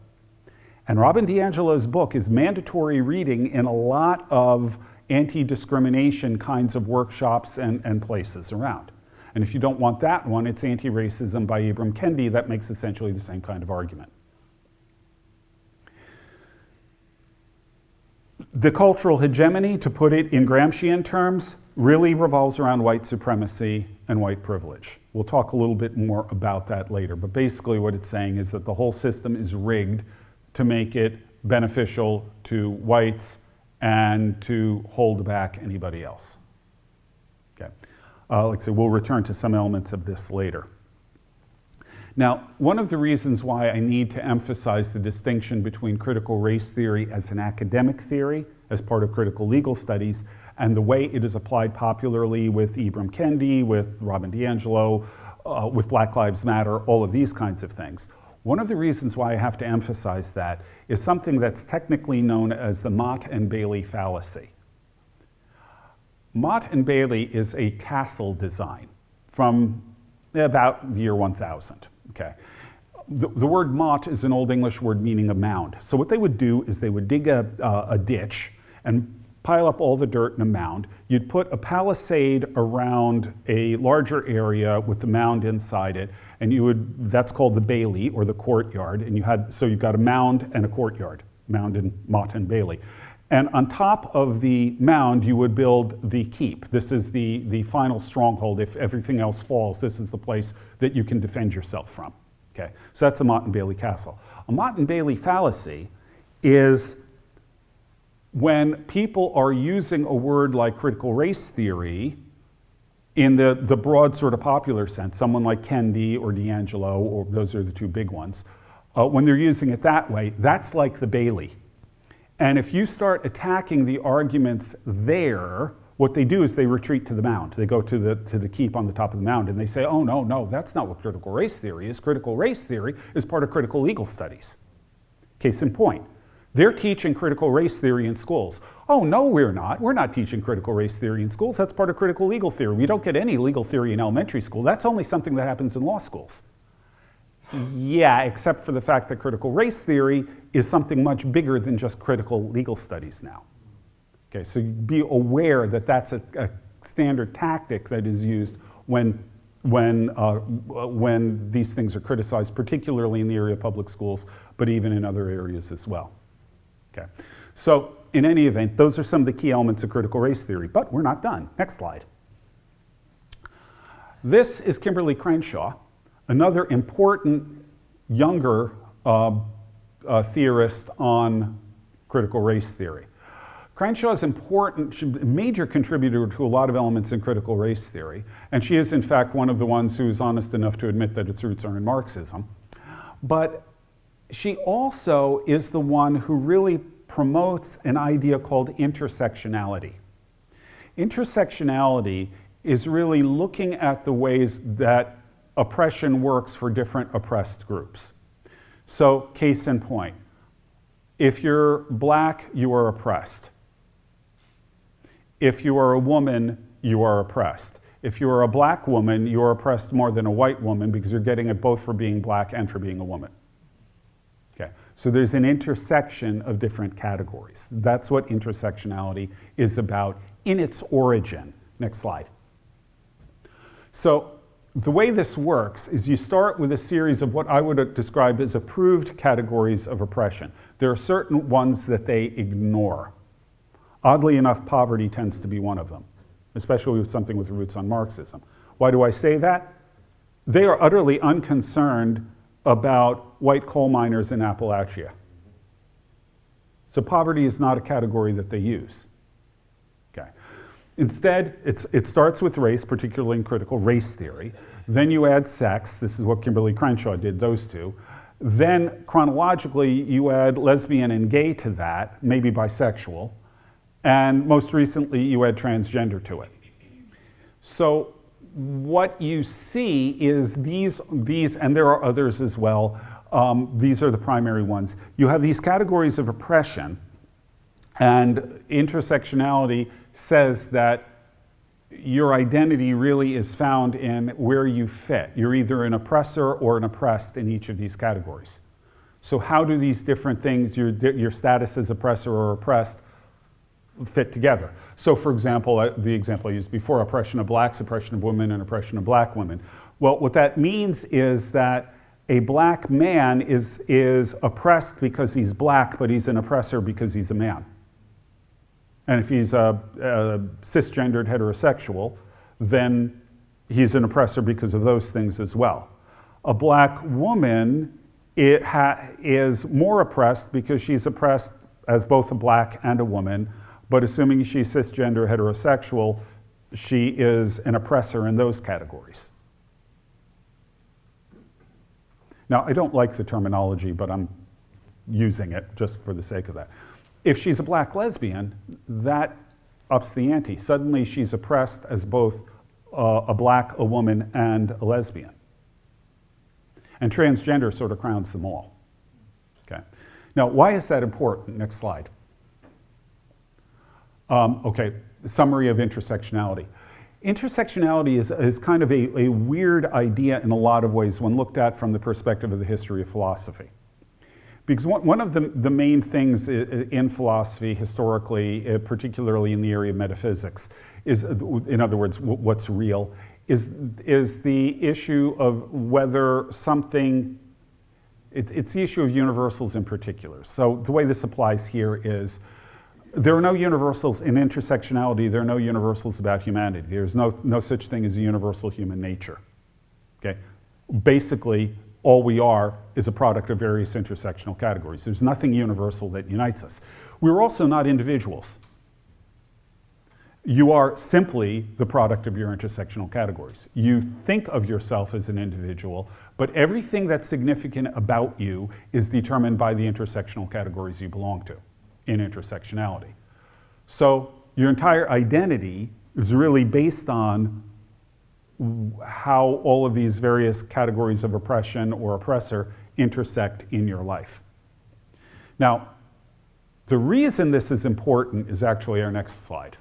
And Robin DiAngelo's book is mandatory reading in a lot of anti-discrimination kinds of workshops and places around. And if you don't want that one, it's Anti-Racism by Ibram Kendi that makes essentially the same kind of argument. The cultural hegemony, to put it in Gramscian terms, really revolves around white supremacy and white privilege. We'll talk a little bit more about that later, but basically what it's saying is that the whole system is rigged to make it beneficial to whites and to hold back anybody else. Okay. Like I said, we'll return to some elements of this later. Now, one of the reasons why I need to emphasize the distinction between critical race theory as an academic theory, as part of critical legal studies, and the way it is applied popularly with Ibram Kendi, with Robin DiAngelo, with Black Lives Matter, all of these kinds of things. One of the reasons why I have to emphasize that is something that's technically known as the Mott and Bailey fallacy. Mott and Bailey is a castle design from about the year 1000. Okay. The word motte is an Old English word meaning a mound. So what they would do is they would dig a ditch and pile up all the dirt in a mound. You'd put a palisade around a larger area with the mound inside it, and that's called the bailey or the courtyard. And you've got a mound and a courtyard, mound and Mott and Bailey. And on top of the mound, you would build the keep. This is the final stronghold. If everything else falls, this is the place that you can defend yourself from. Okay, so that's a Mott and Bailey castle. A Mott and Bailey fallacy is when people are using a word like critical race theory in the broad sort of popular sense, someone like Kendi or DiAngelo, or those are the two big ones, when they're using it that way, that's like the Bailey. And if you start attacking the arguments there, what they do is they retreat to the mound. They go to the keep on the top of the mound and they say, oh, no, that's not what critical race theory is. Critical race theory is part of critical legal studies. Case in point, they're teaching critical race theory in schools. Oh, no, we're not. We're not teaching critical race theory in schools. That's part of critical legal theory. We don't get any legal theory in elementary school. That's only something that happens in law schools. Yeah, except for the fact that critical race theory is something much bigger than just critical legal studies now. Okay, so be aware that that's a standard tactic that is used when these things are criticized, particularly in the area of public schools, but even in other areas as well. Okay, so in any event, those are some of the key elements of critical race theory, but we're not done. Next slide. This is Kimberly Crenshaw, another important younger theorist on critical race theory. Crenshaw is important, she's a major contributor to a lot of elements in critical race theory, and she is in fact one of the ones who is honest enough to admit that its roots are in Marxism. But she also is the one who really promotes an idea called intersectionality. Intersectionality is really looking at the ways that oppression works for different oppressed groups. So, case in point, if you're black, you are oppressed. If you are a woman, you are oppressed. If you are a black woman, you are oppressed more than a white woman because you're getting it both for being black and for being a woman. Okay, so there's an intersection of different categories. That's what intersectionality is about in its origin. Next slide. So the way this works is you start with a series of what I would describe as approved categories of oppression. There are certain ones that they ignore. Oddly enough, poverty tends to be one of them, especially with something with roots on Marxism. Why do I say that? They are utterly unconcerned about white coal miners in Appalachia. So poverty is not a category that they use. Okay. Instead, it starts with race, particularly in critical race theory. Then you add sex. This is what Kimberly Crenshaw did, those two. Then, chronologically, you add lesbian and gay to that, maybe bisexual. And most recently, you add transgender to it. So what you see is these, and there are others as well, these are the primary ones. You have these categories of oppression, and intersectionality says that your identity really is found in where you fit. You're either an oppressor or an oppressed in each of these categories. So how do these different things, your status as oppressor or oppressed, fit together? So for example, the example I used before, oppression of blacks, oppression of women, and oppression of black women. Well, what that means is that a black man is oppressed because he's black, but he's an oppressor because he's a man. And if he's a cisgendered heterosexual, then he's an oppressor because of those things as well. A black woman is more oppressed because she's oppressed as both a black and a woman, but assuming she's cisgender heterosexual, she is an oppressor in those categories. Now, I don't like the terminology, but I'm using it just for the sake of that. If she's a black lesbian, that ups the ante. Suddenly she's oppressed as both a black, a woman, and a lesbian. And transgender sort of crowns them all. Okay. Now, why is that important? Next slide. Okay, summary of intersectionality. Intersectionality is kind of a weird idea in a lot of ways when looked at from the perspective of the history of philosophy. Because one of the main things in philosophy historically, particularly in the area of metaphysics, is, in other words, what's real, is the issue of whether something, it's the issue of universals in particular. So the way this applies here is, there are no universals in intersectionality, there are no universals about humanity. There's no such thing as a universal human nature. Okay? Basically, all we are is a product of various intersectional categories. There's nothing universal that unites us. We're also not individuals. You are simply the product of your intersectional categories. You think of yourself as an individual, but everything that's significant about you is determined by the intersectional categories you belong to in intersectionality. So your entire identity is really based on how all of these various categories of oppression or oppressor intersect in your life. Now, the reason this is important is actually our next slide.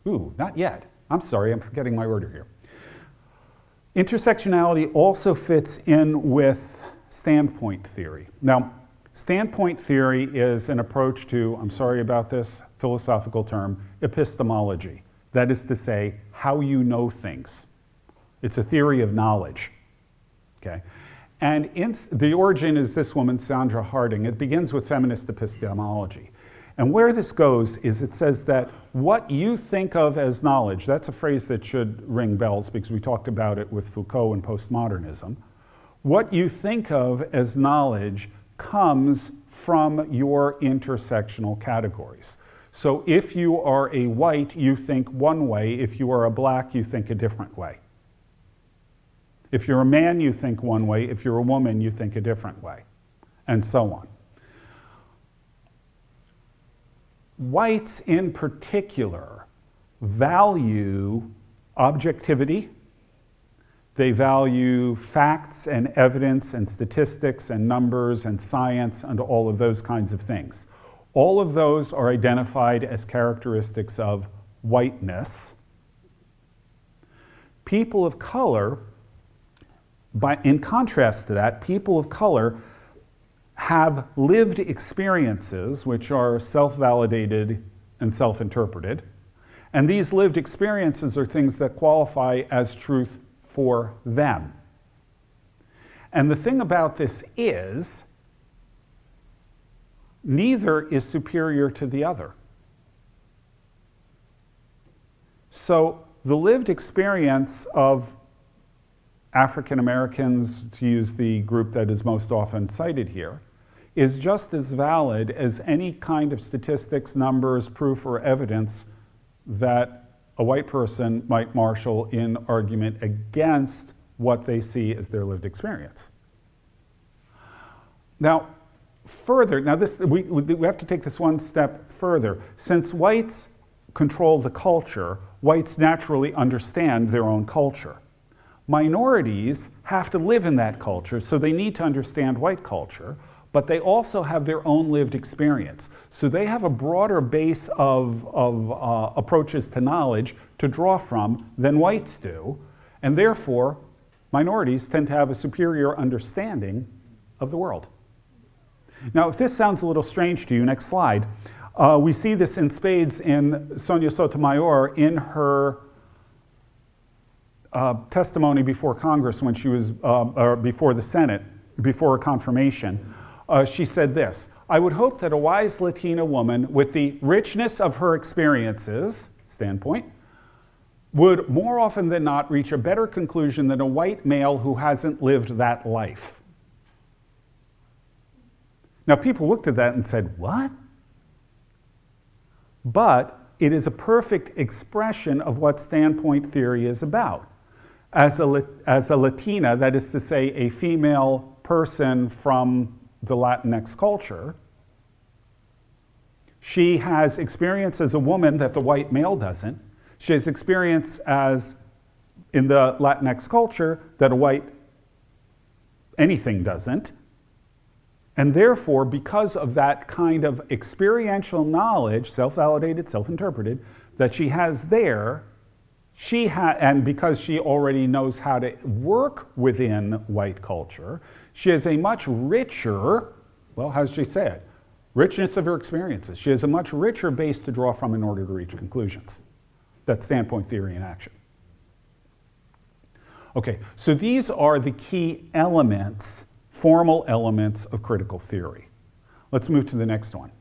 Ooh, not yet. I'm sorry, I'm forgetting my order here. Intersectionality also fits in with standpoint theory. Now, standpoint theory is an approach to, I'm sorry about this philosophical term, epistemology. That is to say, how you know things. It's a theory of knowledge, okay? And the origin is this woman, Sandra Harding. It begins with feminist epistemology. And where this goes is it says that what you think of as knowledge, that's a phrase that should ring bells because we talked about it with Foucault and postmodernism. What you think of as knowledge comes from your intersectional categories. So if you are a white, you think one way. If you are a black, you think a different way. If you're a man, you think one way. If you're a woman, you think a different way, and so on. Whites in particular value objectivity. They value facts and evidence and statistics and numbers and science and all of those kinds of things. All of those are identified as characteristics of whiteness. People of color, in contrast to that, people of color have lived experiences which are self-validated and self-interpreted. And these lived experiences are things that qualify as truth for them. And the thing about this is, neither is superior to the other. So the lived experience of African Americans, to use the group that is most often cited here, is just as valid as any kind of statistics, numbers, proof, or evidence that a white person might marshal in argument against what they see as their lived experience. Now, further, we have to take this one step further. Since whites control the culture, whites naturally understand their own culture. Minorities have to live in that culture, so they need to understand white culture, but they also have their own lived experience. So they have a broader base of approaches to knowledge to draw from than whites do, and therefore minorities tend to have a superior understanding of the world. Now, if this sounds a little strange to you, next slide, we see this in spades in Sonia Sotomayor in her testimony before Congress when she was, or before the Senate, before her confirmation. She said this: "I would hope that a wise Latina woman with the richness of her experiences standpoint would more often than not reach a better conclusion than a white male who hasn't lived that life." Now, people looked at that and said, what? But it is a perfect expression of what standpoint theory is about. As a Latina, that is to say, a female person from the Latinx culture, she has experience as a woman that the white male doesn't. She has experience as in the Latinx culture that a white anything doesn't. And therefore, because of that kind of experiential knowledge, self-validated, self-interpreted, that she has there, and because she already knows how to work within white culture, she has a much richer, well, how does she say it? Richness of her experiences. She has a much richer base to draw from in order to reach conclusions. That's standpoint theory in action. Okay, so these are the key elements, formal elements of critical theory. Let's move to the next one.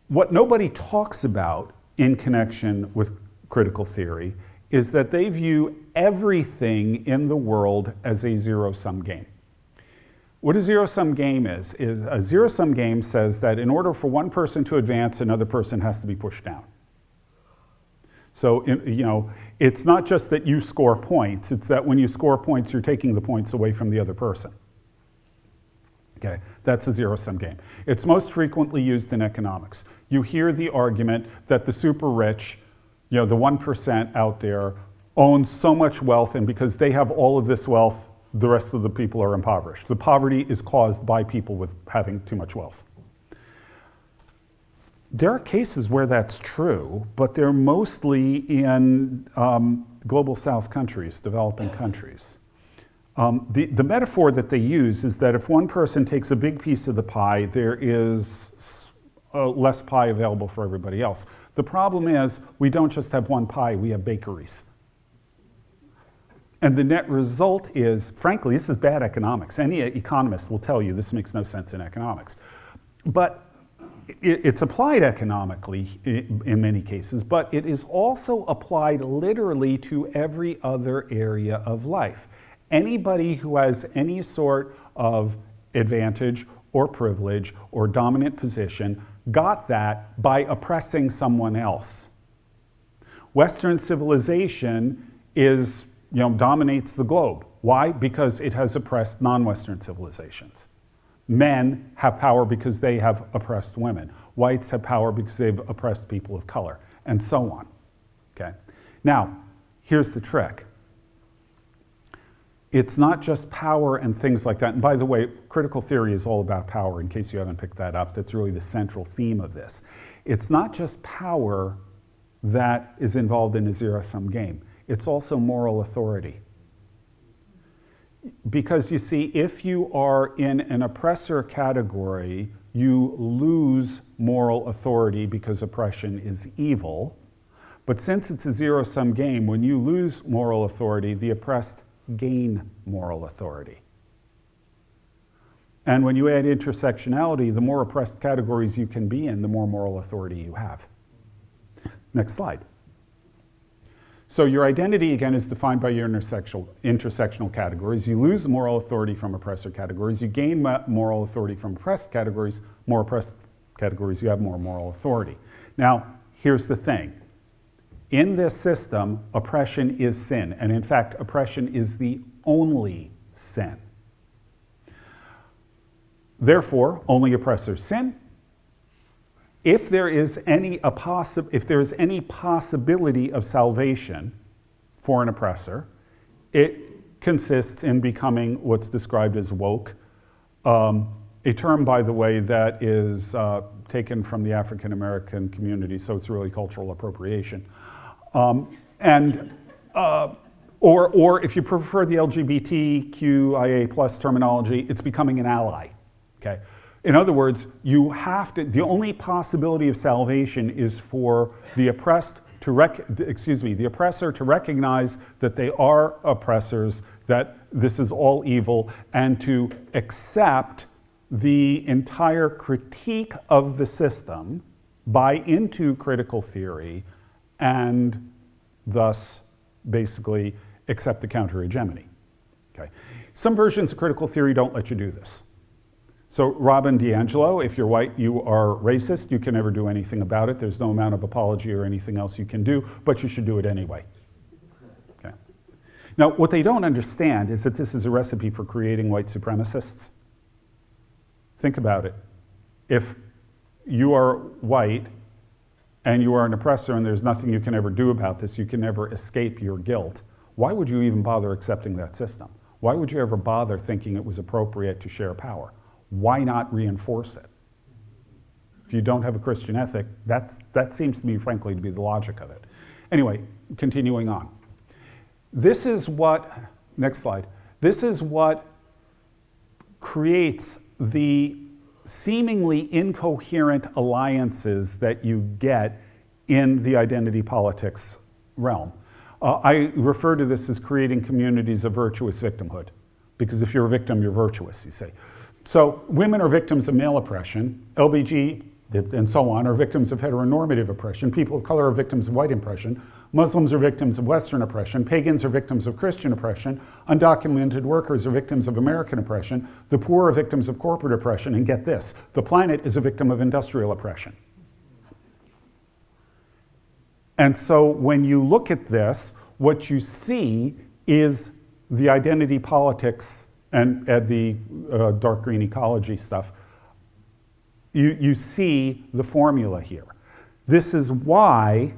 What nobody talks about in connection with critical theory is that they view everything in the world as a zero-sum game. What a zero-sum game is a zero-sum game says that in order for one person to advance, another person has to be pushed down. So, it's not just that you score points, it's that when you score points, you're taking the points away from the other person. Okay, that's a zero-sum game. It's most frequently used in economics. You hear the argument that the super rich, the 1% out there, own so much wealth, and because they have all of this wealth, the rest of the people are impoverished. The poverty is caused by people with having too much wealth. There are cases where that's true, but they're mostly in global south countries, developing countries. The metaphor that they use is that if one person takes a big piece of the pie, there is less pie available for everybody else. The problem is we don't just have one pie, we have bakeries. And the net result is, frankly, this is bad economics. Any economist will tell you this makes no sense in economics. But it's applied economically in many cases, but it is also applied literally to every other area of life. Anybody who has any sort of advantage or privilege or dominant position got that by oppressing someone else. Western civilization dominates the globe. Why? Because it has oppressed non-Western civilizations. Men have power because they have oppressed women. Whites have power because they've oppressed people of color, and so on. Okay. Now, here's the trick. It's not just power and things like that. And by the way, critical theory is all about power, in case you haven't picked that up. That's really the central theme of this. It's not just power that is involved in a zero-sum game. It's also moral authority. Because you see, if you are in an oppressor category, you lose moral authority because oppression is evil. But since it's a zero-sum game, when you lose moral authority, the oppressed gain moral authority. And when you add intersectionality, the more oppressed categories you can be in, the more moral authority you have. Next slide. So your identity, again, is defined by your intersectional categories. You lose moral authority from oppressor categories. You gain moral authority from oppressed categories. More oppressed categories, you have more moral authority. Now, here's the thing. in this system, oppression is sin. And in fact, oppression is the only sin. Therefore, only oppressors sin. If there is any possibility of salvation for an oppressor, it consists in becoming what's described as woke, a term, by the way, that is taken from the African American community, so it's really cultural appropriation. Or if you prefer the LGBTQIA plus terminology, it's becoming an ally. Okay. In other words, you have to. The only possibility of salvation is for the oppressor to recognize that they are oppressors, that this is all evil, and to accept the entire critique of the system, buy into critical theory, and thus basically accept the counter-hegemony. Okay. Some versions of critical theory don't let you do this. So Robin DiAngelo, if you're white, you are racist. You can never do anything about it. There's no amount of apology or anything else you can do, but you should do it anyway. Okay. Now, what they don't understand is that this is a recipe for creating white supremacists. Think about it. If you are white and you are an oppressor and there's nothing you can ever do about this, you can never escape your guilt, why would you even bother accepting that system? Why would you ever bother thinking it was appropriate to share power? Why not reinforce it? If you don't have a Christian ethic, that seems to me, frankly, to be the logic of it. Anyway, continuing on. This is what, next slide, this is what creates the seemingly incoherent alliances that you get in the identity politics realm. I refer to this as creating communities of virtuous victimhood, because if you're a victim, you're virtuous, you say. So women are victims of male oppression, LBG and so on are victims of heteronormative oppression, people of color are victims of white oppression, Muslims are victims of Western oppression, pagans are victims of Christian oppression, undocumented workers are victims of American oppression, the poor are victims of corporate oppression, and get this, the planet is a victim of industrial oppression. And so when you look at this, what you see is the identity politics and the dark green ecology stuff, you see the formula here. This is why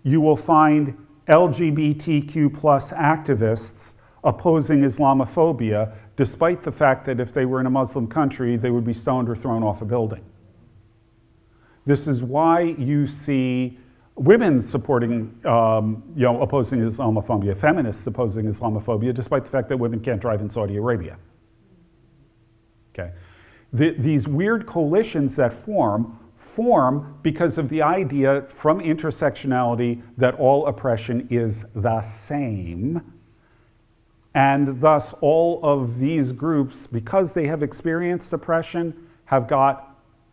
you will find LGBTQ plus activists opposing Islamophobia, despite the fact that if they were in a Muslim country, they would be stoned or thrown off a building. This is why you see women supporting, opposing Islamophobia, feminists opposing Islamophobia, despite the fact that women can't drive in Saudi Arabia. Okay, these weird coalitions that form because of the idea from intersectionality that all oppression is the same, and thus all of these groups, because they have experienced oppression, have got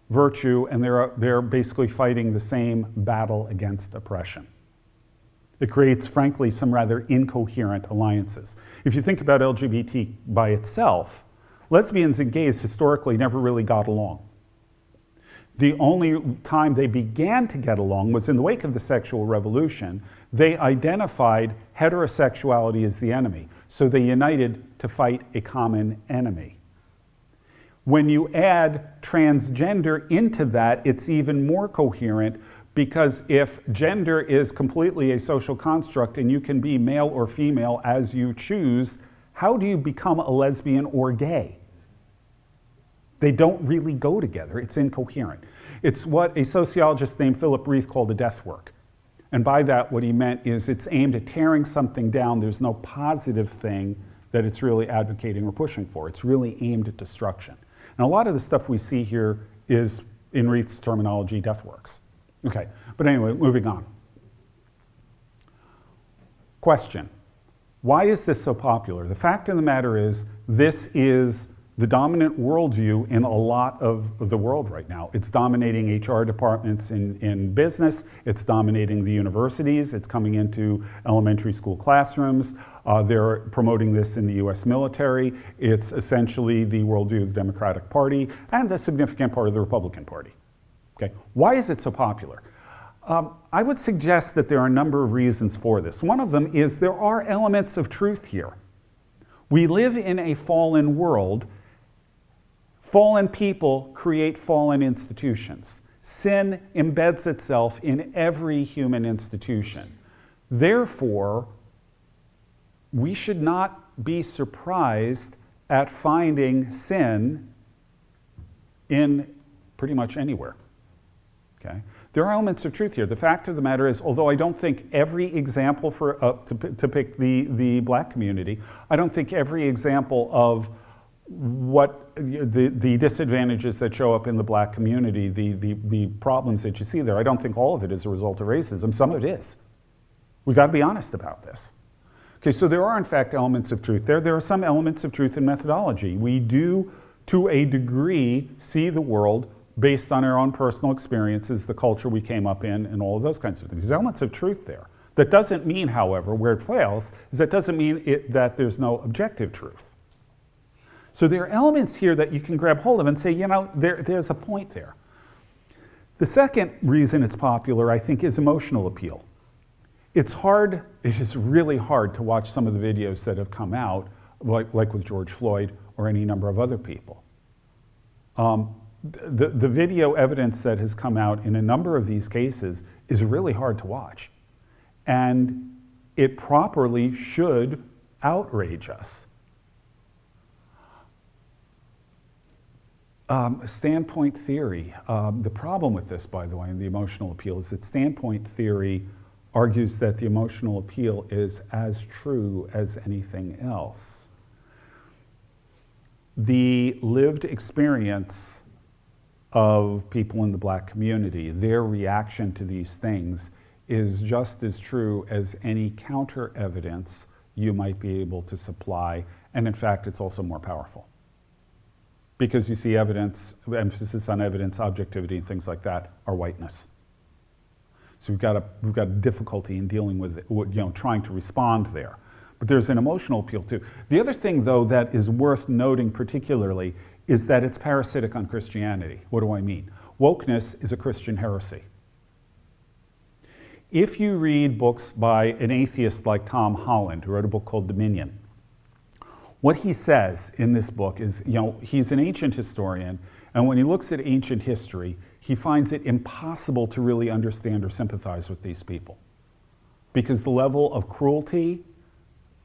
virtue, and they're basically fighting the same battle against oppression. It creates, frankly, some rather incoherent alliances. If you think about LGBT by itself, lesbians and gays historically never really got along. The only time they began to get along was in the wake of the sexual revolution. They identified heterosexuality as the enemy, so they united to fight a common enemy. When you add transgender into that, it's even more coherent, because if gender is completely a social construct and you can be male or female as you choose, how do you become a lesbian or gay? They don't really go together. It's incoherent. It's what a sociologist named Philip Reith called a death work. And by that, what he meant is it's aimed at tearing something down. There's no positive thing that it's really advocating or pushing for. It's really aimed at destruction. And a lot of the stuff we see here is, in Reith's terminology, death works. Okay, but anyway, moving on. Question: why is this so popular? The fact of the matter is, this is the dominant worldview in a lot of the world right now. It's dominating HR departments in business, it's dominating the universities, it's coming into elementary school classrooms, they're promoting this in the US military, it's essentially the worldview of the Democratic Party and a significant part of the Republican Party. Okay, why is it so popular? I would suggest that there are a number of reasons for this. One of them is there are elements of truth here. We live in a fallen world. Fallen people create fallen institutions. Sin embeds itself in every human institution. Therefore, we should not be surprised at finding sin in pretty much anywhere. Okay? There are elements of truth here. The fact of the matter is, although I don't think every example for, to pick the black community, I don't think every example of what the disadvantages that show up in the black community, the problems that you see there, I don't think all of it is a result of racism. Some of it is. We've got to be honest about this. Okay, so there are in fact elements of truth there. There are some elements of truth in methodology. We do, to a degree, see the world based on our own personal experiences, the culture we came up in, and all of those kinds of things. There's elements of truth there. That doesn't mean, however, where it fails, is that doesn't mean that there's no objective truth. So there are elements here that you can grab hold of and say, you know, there's a point there. The second reason it's popular, I think, is emotional appeal. It's hard, it is really hard to watch some of the videos that have come out, like with George Floyd or any number of other people. The video evidence that has come out in a number of these cases is really hard to watch. And it properly should outrage us. Standpoint theory. The problem with this, by the way, in the emotional appeal is that standpoint theory argues that the emotional appeal is as true as anything else. The lived experience of people in the black community, their reaction to these things is just as true as any counter evidence you might be able to supply, and in fact it's also more powerful. Because you see evidence, emphasis on evidence, objectivity, and things like that are whiteness. So we've got a difficulty in dealing with it, you know, trying to respond there. But there's an emotional appeal too. The other thing, though, that is worth noting particularly is that it's parasitic on Christianity. What do I mean? Wokeness is a Christian heresy. If you read books by an atheist like Tom Holland, who wrote a book called Dominion, what he says in this book is, you know, he's an ancient historian, and when he looks at ancient history, he finds it impossible to really understand or sympathize with these people. Because the level of cruelty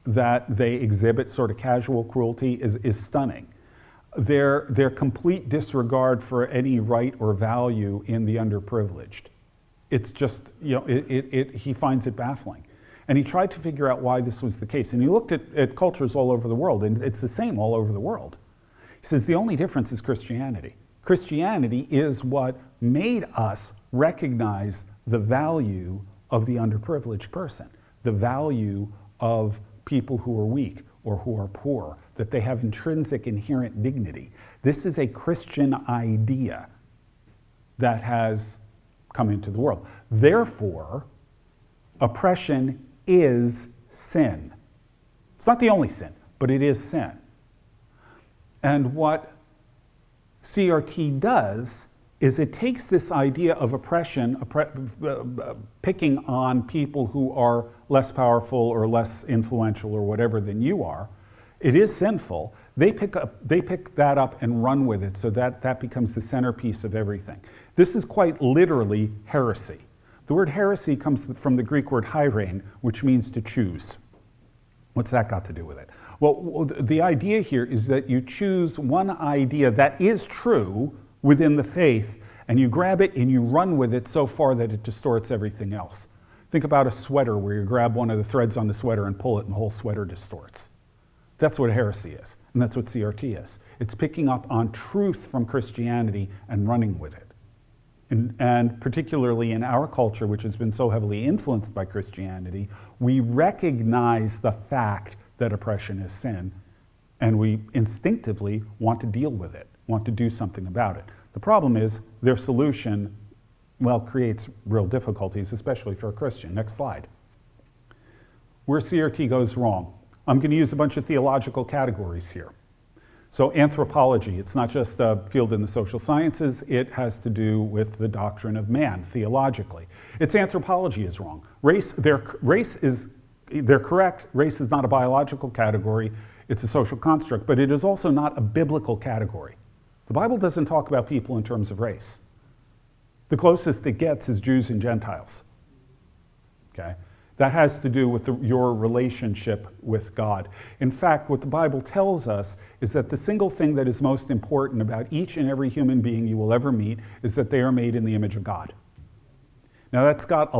that they exhibit, sort of casual cruelty, is stunning. Their complete disregard for any right or value in the underprivileged. It's just, you know, he finds it baffling. And he tried to figure out why this was the case. And he looked at cultures all over the world, and it's the same all over the world. He says the only difference is Christianity. Christianity is what made us recognize the value of the underprivileged person, the value of people who are weak or who are poor, that they have intrinsic inherent dignity. This is a Christian idea that has come into the world. Therefore, oppression is sin. It's not the only sin, but it is sin. And what CRT does is it takes this idea of oppression, picking on people who are less powerful or less influential or whatever than you are. It is sinful. They pick that up and run with it, so that becomes the centerpiece of everything. This is quite literally heresy. The word heresy comes from the Greek word hairein, which means to choose. What's that got to do with it? Well, the idea here is that you choose one idea that is true within the faith, and you grab it and you run with it so far that it distorts everything else. Think about a sweater where you grab one of the threads on the sweater and pull it, and the whole sweater distorts. That's what heresy is, and that's what CRT is. It's picking up on truth from Christianity and running with it. And particularly in our culture, which has been so heavily influenced by Christianity, we recognize the fact that oppression is sin, and we instinctively want to deal with it, want to do something about it. The problem is their solution, well, creates real difficulties, especially for a Christian. Next slide. Where CRT goes wrong. I'm going to use a bunch of theological categories here. So anthropology, it's not just a field in the social sciences, it has to do with the doctrine of man, theologically. Its anthropology is wrong. They're correct, race is not a biological category, it's a social construct, but it is also not a biblical category. The Bible doesn't talk about people in terms of race. The closest it gets is Jews and Gentiles. Okay? That has to do with your relationship with God. In fact, what the Bible tells us is that the single thing that is most important about each and every human being you will ever meet is that they are made in the image of God. Now that's got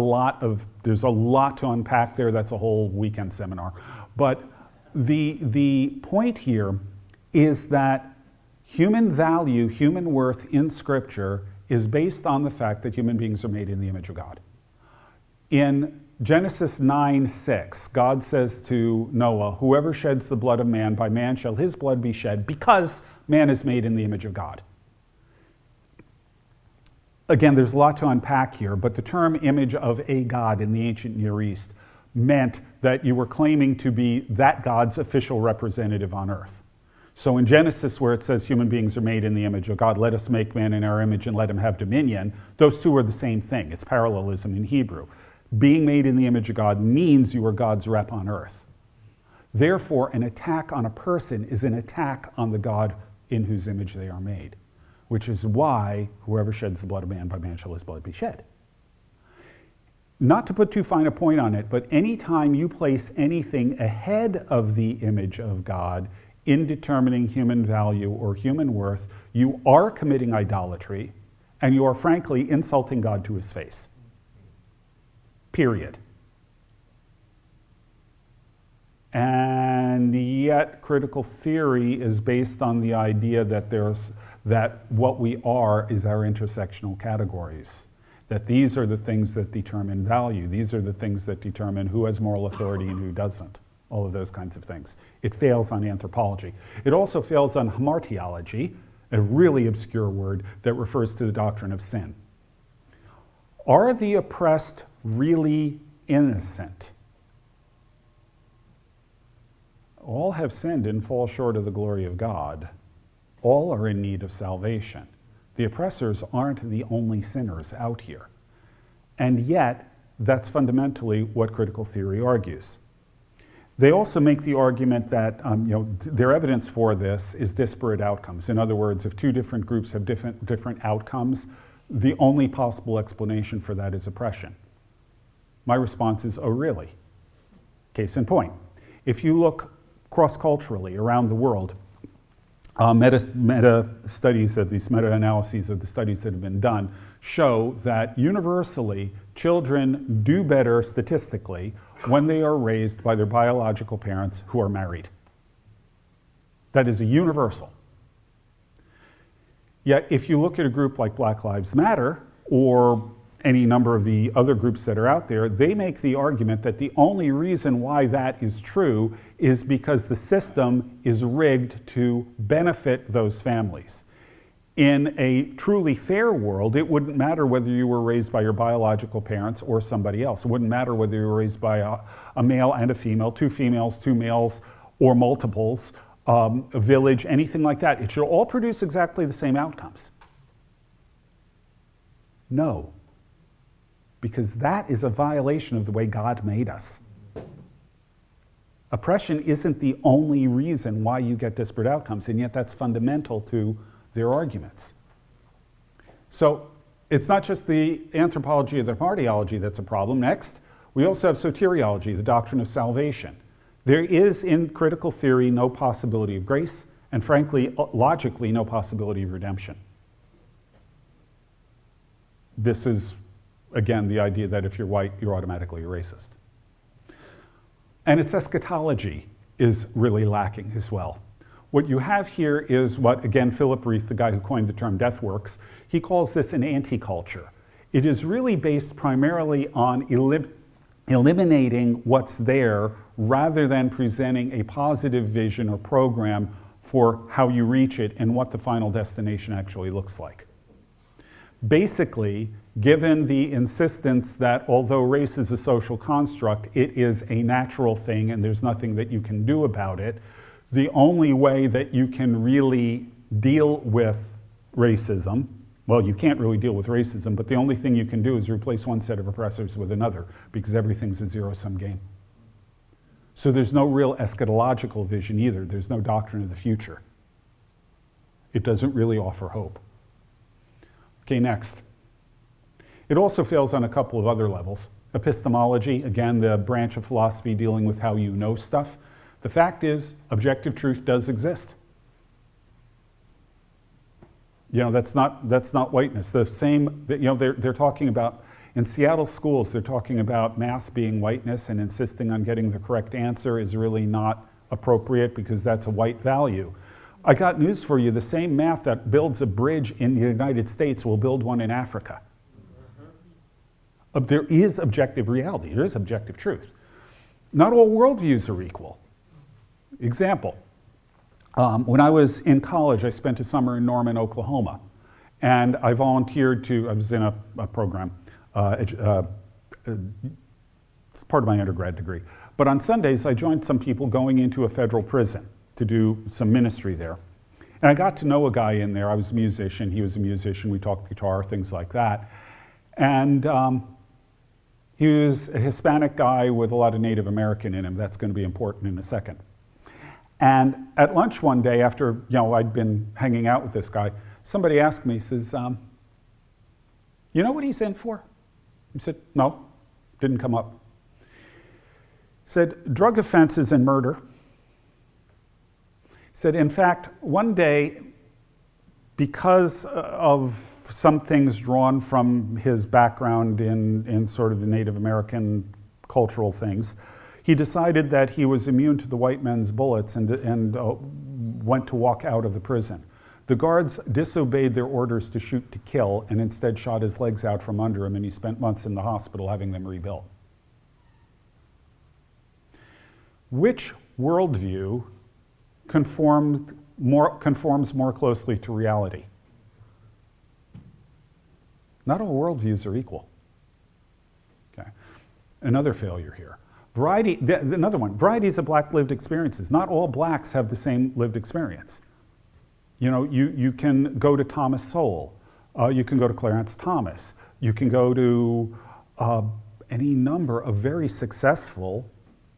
there's a lot to unpack there. That's a whole weekend seminar. But the point here is that human value, human worth in Scripture is based on the fact that human beings are made in the image of God. In Genesis 9:6, God says to Noah, "Whoever sheds the blood of man, by man shall his blood be shed, because man is made in the image of God." Again, there's a lot to unpack here, but the term image of a God in the ancient Near East meant that you were claiming to be that God's official representative on earth. So in Genesis, where it says human beings are made in the image of God, let us make man in our image and let him have dominion, those two are the same thing. It's parallelism in Hebrew. Being made in the image of God means you are God's rep on earth. Therefore, an attack on a person is an attack on the God in whose image they are made, which is why whoever sheds the blood of man, by man shall his blood be shed. Not to put too fine a point on it, but anytime you place anything ahead of the image of God in determining human value or human worth, you are committing idolatry, and you are frankly insulting God to his face. Period. And yet critical theory is based on the idea that what we are is our intersectional categories. That these are the things that determine value. These are the things that determine who has moral authority and who doesn't. All of those kinds of things. It fails on anthropology. It also fails on hamartiology, a really obscure word that refers to the doctrine of sin. Are the oppressed really innocent? All have sinned and fall short of the glory of God. All are in need of salvation. The oppressors aren't the only sinners out here. And yet, that's fundamentally what critical theory argues. They also make the argument that their evidence for this is disparate outcomes. In other words, if two different groups have different outcomes, the only possible explanation for that is oppression. My response is, oh really? Case in point. If you look cross-culturally around the world, meta studies of these meta-analyses of the studies that have been done show that universally children do better statistically when they are raised by their biological parents who are married. That is a universal. Yet if you look at a group like Black Lives Matter or any number of the other groups that are out there, they make the argument that the only reason why that is true is because the system is rigged to benefit those families. In a truly fair world, it wouldn't matter whether you were raised by your biological parents or somebody else. It wouldn't matter whether you were raised by a male and a female, two females, two males, or multiples, a village, anything like that. It should all produce exactly the same outcomes. No. Because that is a violation of the way God made us. Oppression isn't the only reason why you get disparate outcomes, and yet that's fundamental to their arguments. So it's not just the anthropology or the hamartiology that's a problem. Next, we also have soteriology, the doctrine of salvation. There is in critical theory no possibility of grace, and frankly, logically, no possibility of redemption. This is again, the idea that if you're white, you're automatically a racist. And its eschatology is really lacking as well. What you have here is what, again, Philip Reith, the guy who coined the term death works, he calls this an anti-culture. It is really based primarily on eliminating what's there rather than presenting a positive vision or program for how you reach it and what the final destination actually looks like. Basically, given the insistence that although race is a social construct, it is a natural thing and there's nothing that you can do about it, the only way that you can really deal with racism, well, you can't really deal with racism, but the only thing you can do is replace one set of oppressors with another, because everything's a zero-sum game. So there's no real eschatological vision either. There's no doctrine of the future. It doesn't really offer hope. Okay, next. It also fails on a couple of other levels. Epistemology, again, the branch of philosophy dealing with how you know stuff. The fact is, objective truth does exist. You know, that's not whiteness. The same, you know, they're talking about, in Seattle schools, they're talking about math being whiteness, and insisting on getting the correct answer is really not appropriate because that's a white value. I got news for you. The same math that builds a bridge in the United States will build one in Africa. There is objective reality. There is objective truth. Not all worldviews are equal. Example, when I was in college, I spent a summer in Norman, Oklahoma, and I volunteered I was in a program, it's part of my undergrad degree. But on Sundays, I joined some people going into a federal prison to do some ministry there. And I got to know a guy in there. I was a musician, he was a musician, we talked guitar, things like that. And he was a Hispanic guy with a lot of Native American in him. That's going to be important in a second. And at lunch one day, after I'd been hanging out with this guy, somebody asked me, says, you know what he's in for? I said, no, didn't come up. He said, drug offenses and murder. He said, in fact, one day, because of some things drawn from his background in sort of the Native American cultural things, he decided that he was immune to the white men's bullets and went to walk out of the prison. The guards disobeyed their orders to shoot to kill and instead shot his legs out from under him, and he spent months in the hospital having them rebuilt. Which worldview conforms more closely to reality? Not all worldviews are equal. Okay. Another failure here. Another one, varieties of black lived experiences. Not all blacks have the same lived experience. You know, you can go to Thomas Sowell, you can go to Clarence Thomas, you can go to any number of very successful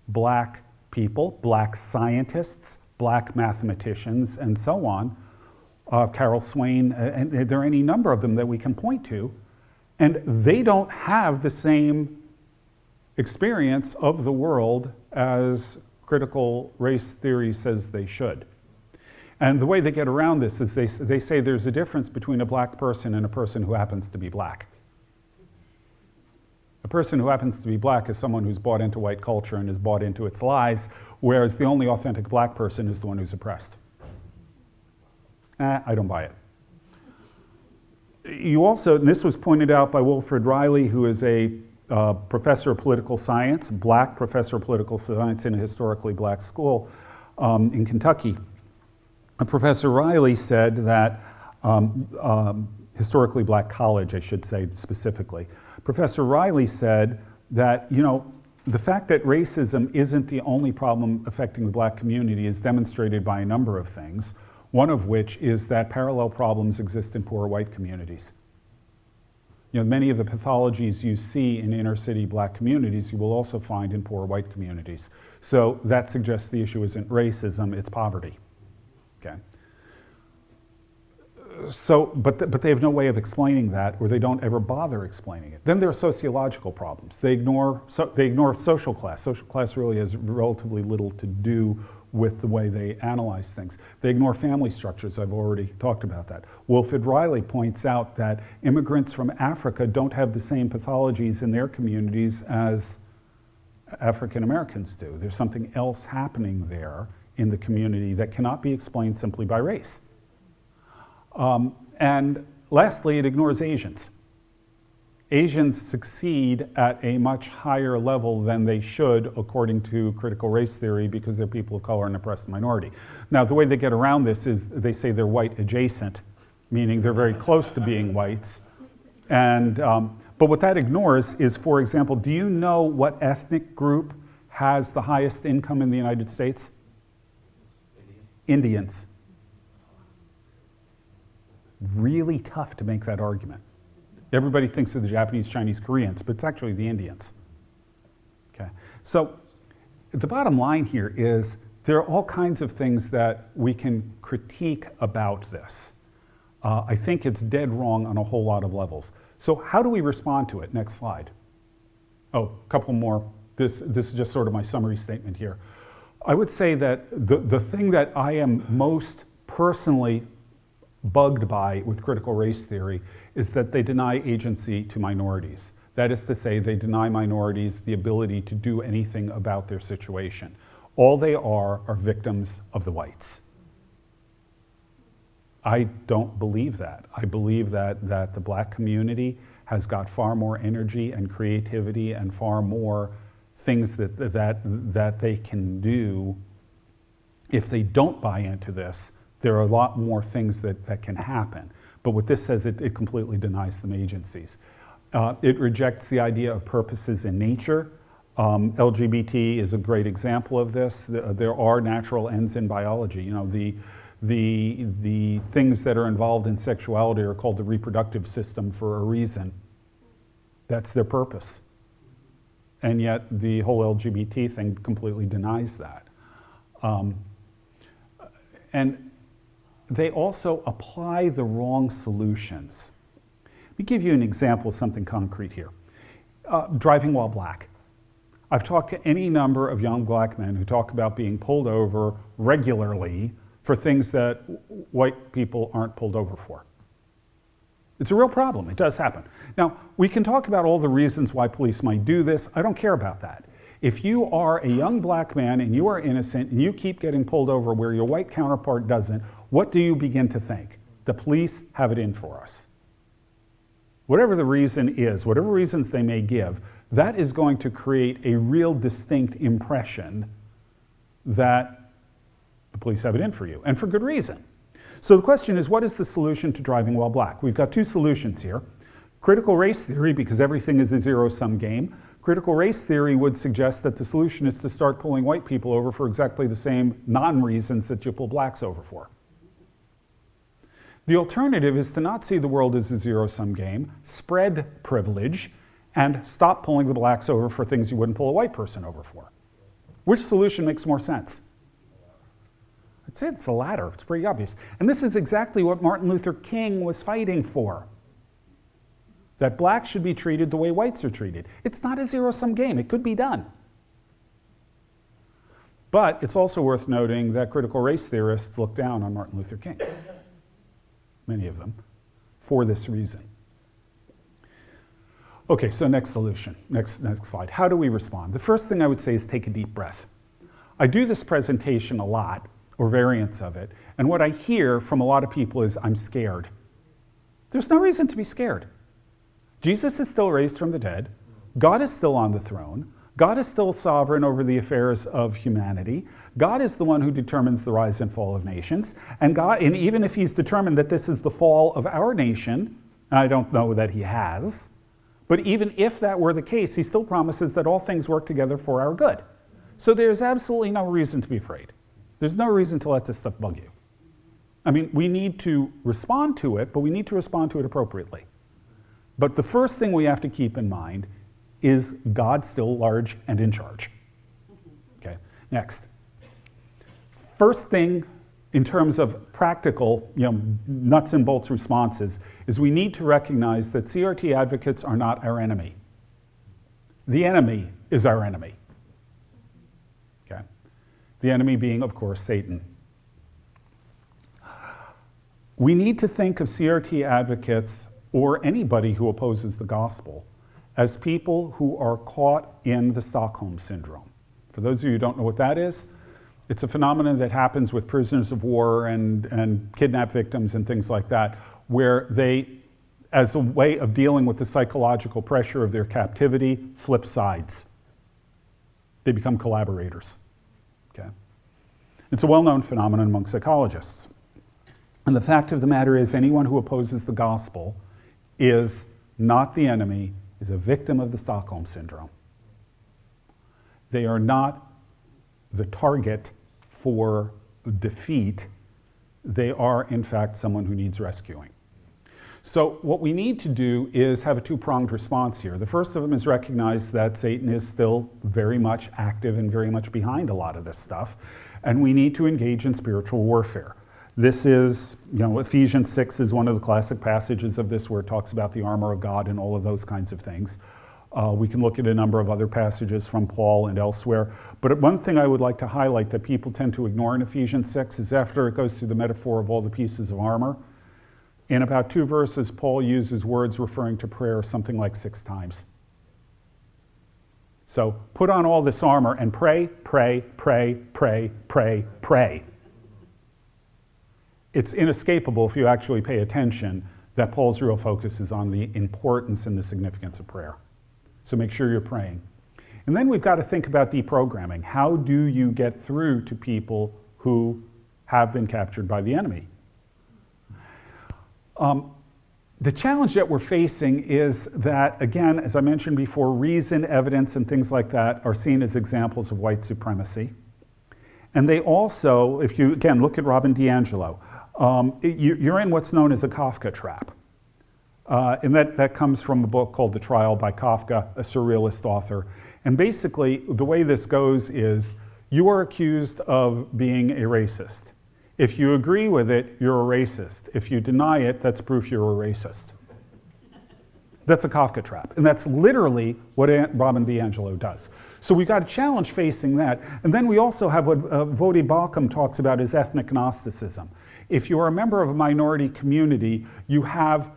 black people, black scientists, black mathematicians, and so on, Carol Swain, and there are any number of them that we can point to, and they don't have the same experience of the world as critical race theory says they should. And the way they get around this is they say there's a difference between a black person and a person who happens to be black. A person who happens to be black is someone who's bought into white culture and is bought into its lies, whereas the only authentic black person is the one who's oppressed. I don't buy it. You also, and this was pointed out by Wilfred Riley, who is a professor of political science, black professor of political science in a historically black school in Kentucky. Professor Riley said that, historically black college, I should say specifically. Professor Riley said that, the fact that racism isn't the only problem affecting the black community is demonstrated by a number of things, one of which is that parallel problems exist in poor white communities. Many of the pathologies you see in inner city black communities, you will also find in poor white communities. So that suggests the issue isn't racism, it's poverty. Okay. So, but they have no way of explaining that, or they don't ever bother explaining it. Then there are sociological problems. They ignore social class. Social class really has relatively little to do with the way they analyze things. They ignore family structures. I've already talked about that. Wilfred Riley points out that immigrants from Africa don't have the same pathologies in their communities as African Americans do. There's something else happening there in the community that cannot be explained simply by race. And lastly, it ignores Asians. Asians succeed at a much higher level than they should according to critical race theory because they're people of color and oppressed minority. Now, the way they get around this is they say they're white adjacent, meaning they're very close to being whites. And, but what that ignores is, for example, do you know what ethnic group has the highest income in the United States? Indians. Really tough to make that argument. Everybody thinks of the Japanese, Chinese, Koreans, but it's actually the Indians. Okay, so the bottom line here is there are all kinds of things that we can critique about this. I think it's dead wrong on a whole lot of levels. So how do we respond to it? Next slide. Oh, a couple more. This is just sort of my summary statement here. I would say that the thing that I am most personally bugged by with critical race theory is that they deny agency to minorities. That is to say, they deny minorities the ability to do anything about their situation. All they are victims of the whites. I don't believe that. I believe that the black community has got far more energy and creativity and far more things that they can do. If they don't buy into this, there are a lot more things that can happen. But what this says, it completely denies them agencies. It rejects the idea of purposes in nature. LGBT is a great example of this. There are natural ends in biology. You know, the things that are involved in sexuality are called the reproductive system for a reason. That's their purpose. And yet the whole LGBT thing completely denies that. And they also apply the wrong solutions. Let me give you an example of something concrete here. Driving while black. I've talked to any number of young black men who talk about being pulled over regularly for things that white people aren't pulled over for. It's a real problem. It does happen. Now, we can talk about all the reasons why police might do this. I don't care about that. If you are a young black man and you are innocent and you keep getting pulled over where your white counterpart doesn't, what do you begin to think? The police have it in for us. Whatever the reason is, whatever reasons they may give, that is going to create a real distinct impression that the police have it in for you, and for good reason. So the question is, what is the solution to driving while black? We've got two solutions here. Critical race theory, because everything is a zero-sum game. Critical race theory would suggest that the solution is to start pulling white people over for exactly the same non-reasons that you pull blacks over for. The alternative is to not see the world as a zero-sum game, spread privilege, and stop pulling the blacks over for things you wouldn't pull a white person over for. Which solution makes more sense? I'd say it's the latter. It's pretty obvious. And this is exactly what Martin Luther King was fighting for. That blacks should be treated the way whites are treated. It's not a zero-sum game. It could be done. But it's also worth noting that critical race theorists look down on Martin Luther King, many of them, for this reason. Okay, so next solution, next slide. How do we respond? The first thing I would say is take a deep breath. I do this presentation a lot, or variants of it, and what I hear from a lot of people is, I'm scared. There's no reason to be scared. Jesus is still raised from the dead. God is still on the throne. God is still sovereign over the affairs of humanity. God is the one who determines the rise and fall of nations. And even if he's determined that this is the fall of our nation, and I don't know that he has, but even if that were the case, he still promises that all things work together for our good. So there's absolutely no reason to be afraid. There's no reason to let this stuff bug you. I mean, we need to respond to it, but we need to respond to it appropriately. But the first thing we have to keep in mind is God still large and in charge. Okay, next. First thing in terms of practical, nuts and bolts responses is we need to recognize that CRT advocates are not our enemy. The enemy is our enemy. Okay? The enemy being, of course, Satan. We need to think of CRT advocates or anybody who opposes the gospel as people who are caught in the Stockholm Syndrome. For those of you who don't know what that is, it's a phenomenon that happens with prisoners of war and kidnapped victims and things like that, where they, as a way of dealing with the psychological pressure of their captivity, flip sides. They become collaborators. Okay? It's a well-known phenomenon among psychologists. And the fact of the matter is, anyone who opposes the gospel is not the enemy, is a victim of the Stockholm Syndrome. They are not the target for defeat. They are, in fact, someone who needs rescuing. So what we need to do is have a two-pronged response here. The first of them is recognize that Satan is still very much active and very much behind a lot of this stuff, and we need to engage in spiritual warfare. This is, Ephesians 6 is one of the classic passages of this where it talks about the armor of God and all of those kinds of things. We can look at a number of other passages from Paul and elsewhere. But one thing I would like to highlight that people tend to ignore in Ephesians 6 is after it goes through the metaphor of all the pieces of armor, in about 2 verses, Paul uses words referring to prayer something like 6 times. So put on all this armor and pray, pray, pray, pray, pray, pray. It's inescapable if you actually pay attention that Paul's real focus is on the importance and the significance of prayer. So make sure you're praying. And then we've got to think about deprogramming. How do you get through to people who have been captured by the enemy? The challenge that we're facing is that, again, as I mentioned before, reason, evidence, and things like that are seen as examples of white supremacy. And they also, if you, again, look at Robin DiAngelo, you're in what's known as a Kafka trap. And that comes from a book called The Trial by Kafka, a surrealist author. And basically, the way this goes is you are accused of being a racist. If you agree with it, you're a racist. If you deny it, that's proof you're a racist. That's a Kafka trap. And that's literally what Robin DiAngelo does. So we've got a challenge facing that. And then we also have what Vodi Bakum talks about as ethnic Gnosticism. If you're a member of a minority community, you have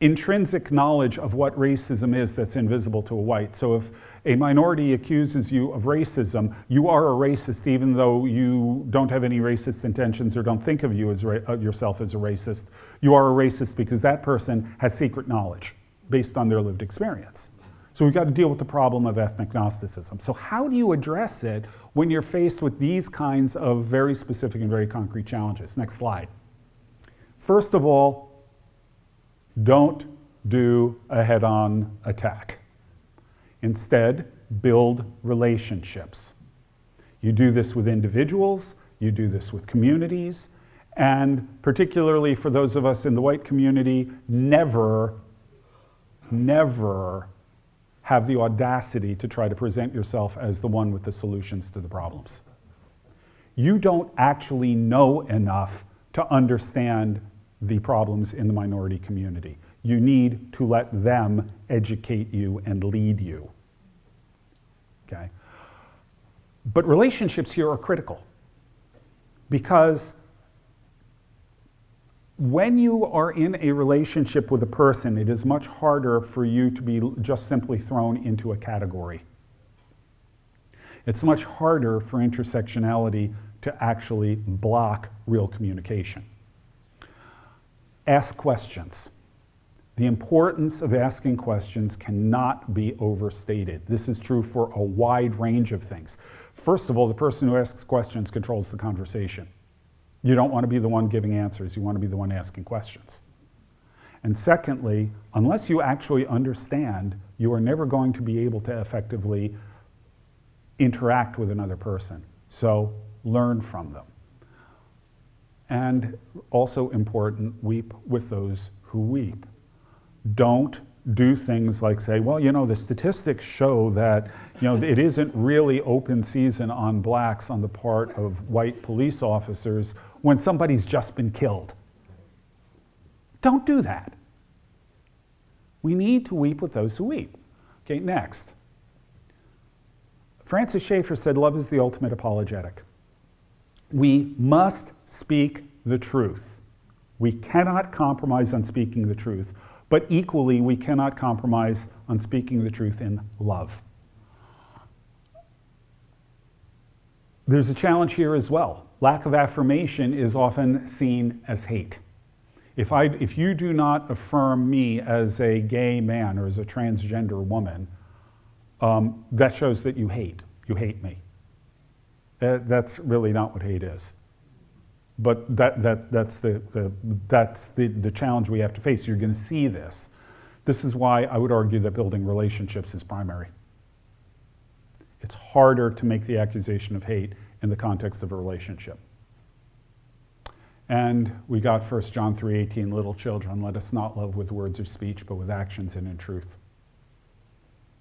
intrinsic knowledge of what racism is that's invisible to a white. So if a minority accuses you of racism, you are a racist even though you don't have any racist intentions or don't think of you as yourself as a racist. You are a racist because that person has secret knowledge based on their lived experience. So we've got to deal with the problem of ethnic Gnosticism. So how do you address it when you're faced with these kinds of very specific and very concrete challenges? Next slide. First of all, don't do a head-on attack. Instead, build relationships. You do this with individuals, you do this with communities, and particularly for those of us in the white community, never have the audacity to try to present yourself as the one with the solutions to the problems. You don't actually know enough to understand the problems in the minority community. You need to let them educate you and lead you. Okay? But relationships here are critical because when you are in a relationship with a person, it is much harder for you to be just simply thrown into a category. It's much harder for intersectionality to actually block real communication. Ask questions. The importance of asking questions cannot be overstated. This is true for a wide range of things. First of all, the person who asks questions controls the conversation. You don't want to be the one giving answers, you want to be the one asking questions. And secondly, unless you actually understand, you are never going to be able to effectively interact with another person. So learn from them. And also important, weep with those who weep. Don't do things like say, well, the statistics show that, it isn't really open season on blacks on the part of white police officers when somebody's just been killed. Don't do that. We need to weep with those who weep. Okay, next. Francis Schaeffer said, love is the ultimate apologetic. We must speak the truth. We cannot compromise on speaking the truth, but equally we cannot compromise on speaking the truth in love. There's a challenge here as well. Lack of affirmation is often seen as hate. If you do not affirm me as a gay man or as a transgender woman, that shows that you hate me. That's really not what hate is. But that's the challenge we have to face. You're going to see this. This is why I would argue that building relationships is primary. It's harder to make the accusation of hate in the context of a relationship. And we got 1 John 3:18, little children, let us not love with words or speech, but with actions and in truth.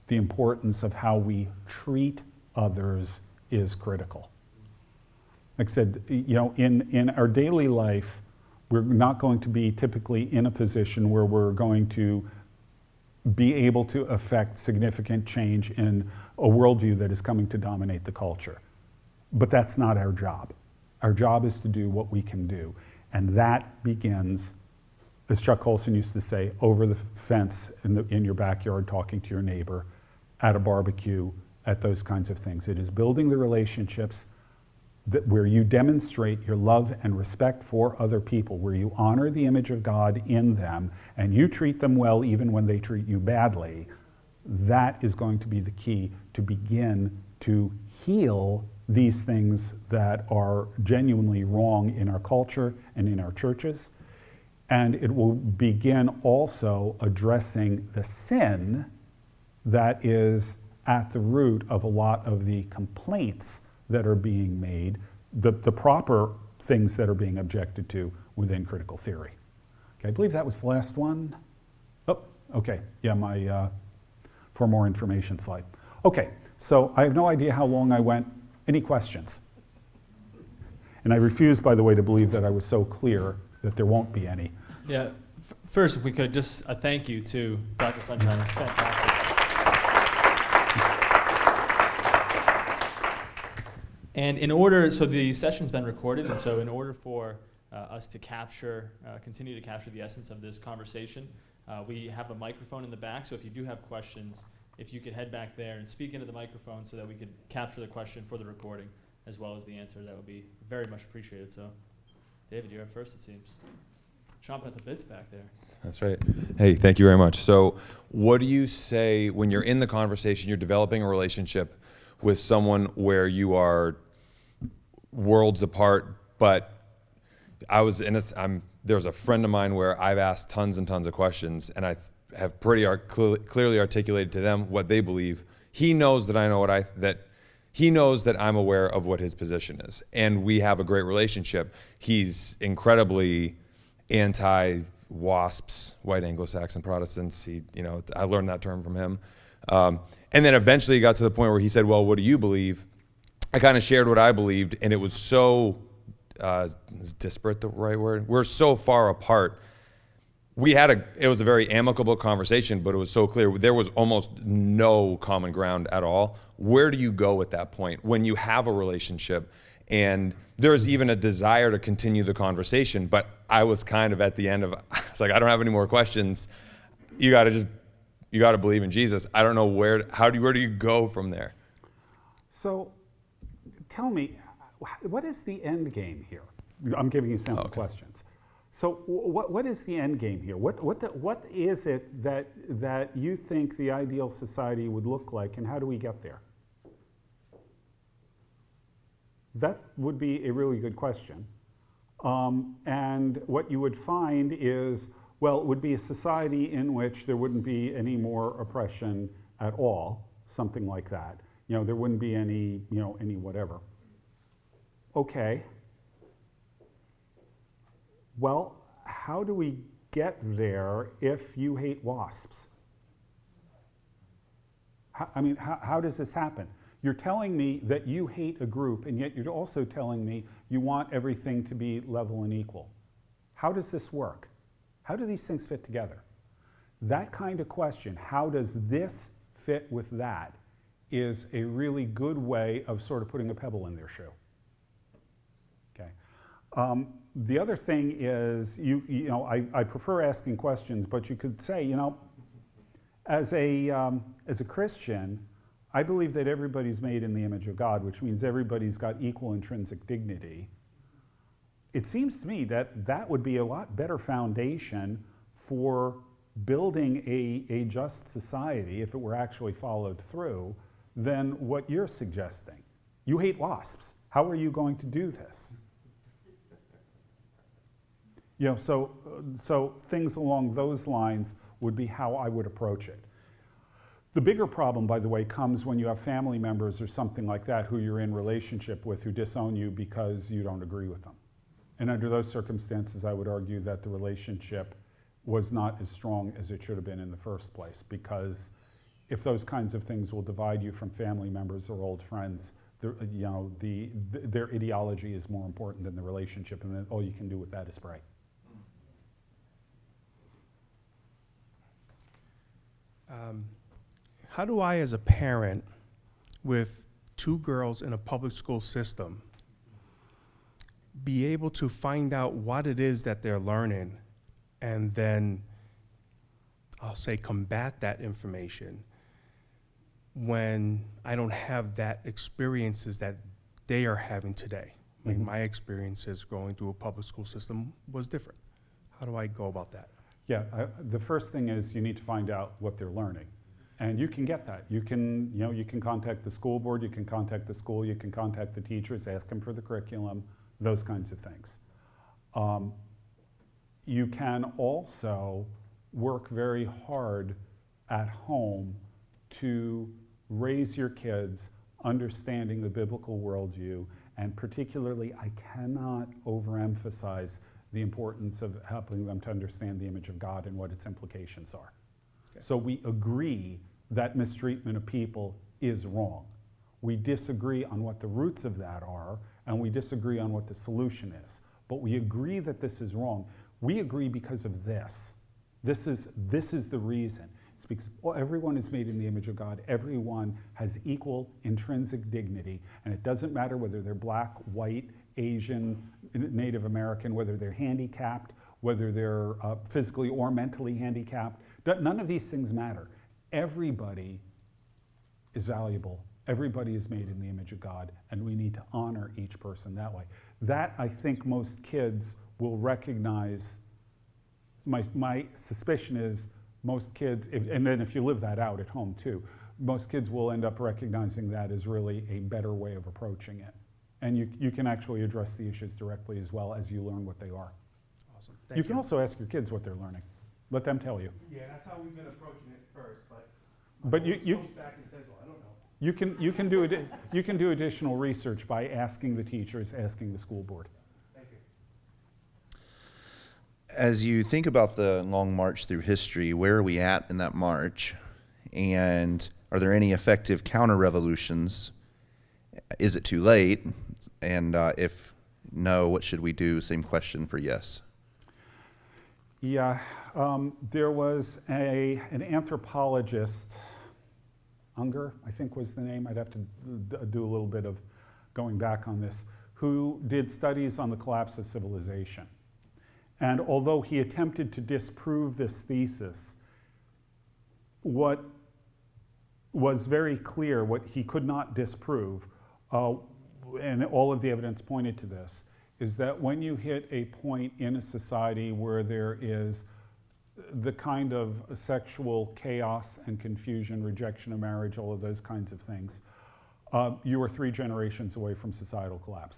The importance of how we treat others is critical. Like I said, in our daily life, we're not going to be typically in a position where we're going to be able to affect significant change in a worldview that is coming to dominate the culture. But that's not our job. Our job is to do what we can do. And that begins, as Chuck Colson used to say, over the fence in your backyard, talking to your neighbor, at a barbecue, at those kinds of things. It is building the relationships where you demonstrate your love and respect for other people, where you honor the image of God in them, and you treat them well even when they treat you badly. That is going to be the key to begin to heal these things that are genuinely wrong in our culture and in our churches. And it will begin also addressing the sin that is at the root of a lot of the complaints that are being made, the proper things that are being objected to within critical theory. Okay, I believe that was the last one. Oh, okay, yeah, my for more information slide. Okay, so I have no idea how long I went. Any questions? And I refuse, by the way, to believe that I was so clear that there won't be any. Yeah, first, if we could, just a thank you to Dr. Sunshine. It's fantastic. And so the session's been recorded, and so in order for us to continue to capture the essence of this conversation, we have a microphone in the back, so if you do have questions, if you could head back there and speak into the microphone so that we could capture the question for the recording as well as the answer, that would be very much appreciated. So, David, you're up first, it seems. Chomping at the bits back there. That's right. Hey, thank you very much. So what do you say when you're in the conversation, you're developing a relationship with someone where you are worlds apart, but there's a friend of mine where I've asked tons and tons of questions, and I have pretty clearly articulated to them what they believe. He knows that I know he knows that I'm aware of what his position is, and we have a great relationship. He's incredibly anti-WASPs, white Anglo-Saxon Protestants. I learned that term from him. And then eventually he got to the point where he said, well, what do you believe? I kind of shared what I believed, and it was so, is disparate the right word? We're so far apart. It was a very amicable conversation, but it was so clear. There was almost no common ground at all. Where do you go at that point when you have a relationship and there's even a desire to continue the conversation, but I was kind of at the end of, it's like, I don't have any more questions. You got to believe in Jesus. I don't know where do you go from there? So tell me, what is the end game here? I'm giving you sample questions. So what is the end game here? What is it that you think the ideal society would look like, and how do we get there? That would be a really good question. And what you would find is, well, it would be a society in which there wouldn't be any more oppression at all, something like that. There wouldn't be any whatever. Okay. Well, how do we get there if you hate WASPs? How does this happen? You're telling me that you hate a group, and yet you're also telling me you want everything to be level and equal. How does this work? How do these things fit together? That kind of question, how does this fit with that, is a really good way of sort of putting a pebble in their shoe. Okay. The other thing is, I prefer asking questions, but you could say, as a Christian, I believe that everybody's made in the image of God, which means everybody's got equal intrinsic dignity. It seems to me that that would be a lot better foundation for building a just society, if it were actually followed through, than what you're suggesting. You hate WASPs. How are you going to do this? So things along those lines would be how I would approach it. The bigger problem, by the way, comes when you have family members or something like that who you're in relationship with who disown you because you don't agree with them. And under those circumstances, I would argue that the relationship was not as strong as it should have been in the first place, because if those kinds of things will divide you from family members or old friends, their ideology is more important than the relationship, and then all you can do with that is pray. How do I, as a parent with 2 girls in a public school system, be able to find out what it is that they're learning and then, I'll say, combat that information when I don't have that experiences that they are having today? Like my experiences going through a public school system was different. How do I go about that? Yeah, the first thing is you need to find out what they're learning. And you can get that. You can contact the school board, you can contact the school, you can contact the teachers, ask them for the curriculum, those kinds of things. You can also work very hard at home to raise your kids understanding the biblical worldview, and particularly, I cannot overemphasize the importance of helping them to understand the image of God and what its implications are. Okay. So we agree that mistreatment of people is wrong. We disagree on what the roots of that are, and we disagree on what the solution is. But we agree that this is wrong. We agree because of this. This is the reason. It's because everyone is made in the image of God. Everyone has equal intrinsic dignity, and it doesn't matter whether they're black, white, Asian, Native American, whether they're handicapped, whether they're physically or mentally handicapped. None of these things matter. Everybody is valuable. Everybody is made in the image of God, and we need to honor each person that way. That, I think, most kids will recognize. My suspicion is most kids, and then if you live that out at home too, most kids will end up recognizing that as really a better way of approaching it. And you can actually address the issues directly as well as you learn what they are. Awesome. You can also ask your kids what they're learning. Let them tell you. Yeah, that's how we've been approaching it first, but you goes back and says, well, I don't know. you can do additional research by asking the teachers, asking the school board. Thank you. As you think about the long march through history, where are we at in that march? And are there any effective counter-revolutions? Is it too late? And if no, what should we do? Same question for yes. Yeah, there was an anthropologist, Unger, I think was the name. I'd have to do a little bit of going back on this, who did studies on the collapse of civilization. And although he attempted to disprove this thesis, what was very clear, what he could not disprove, and all of the evidence pointed to this, is that when you hit a point in a society where there is the kind of sexual chaos and confusion, rejection of marriage, all of those kinds of things, you are 3 generations away from societal collapse.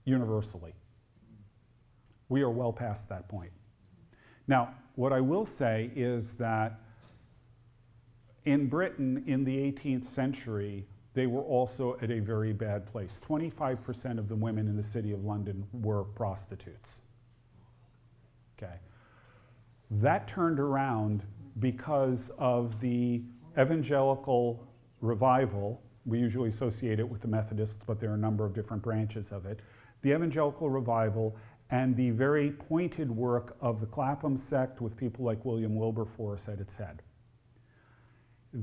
Universally. We are well past that point. Now, what I will say is that in Britain in the 18th century, they were also at a very bad place. 25% of the women in the city of London were prostitutes. Okay. That turned around because of the evangelical revival. We usually associate it with the Methodists, but there are a number of different branches of it. The evangelical revival and the very pointed work of the Clapham sect with people like William Wilberforce at its head.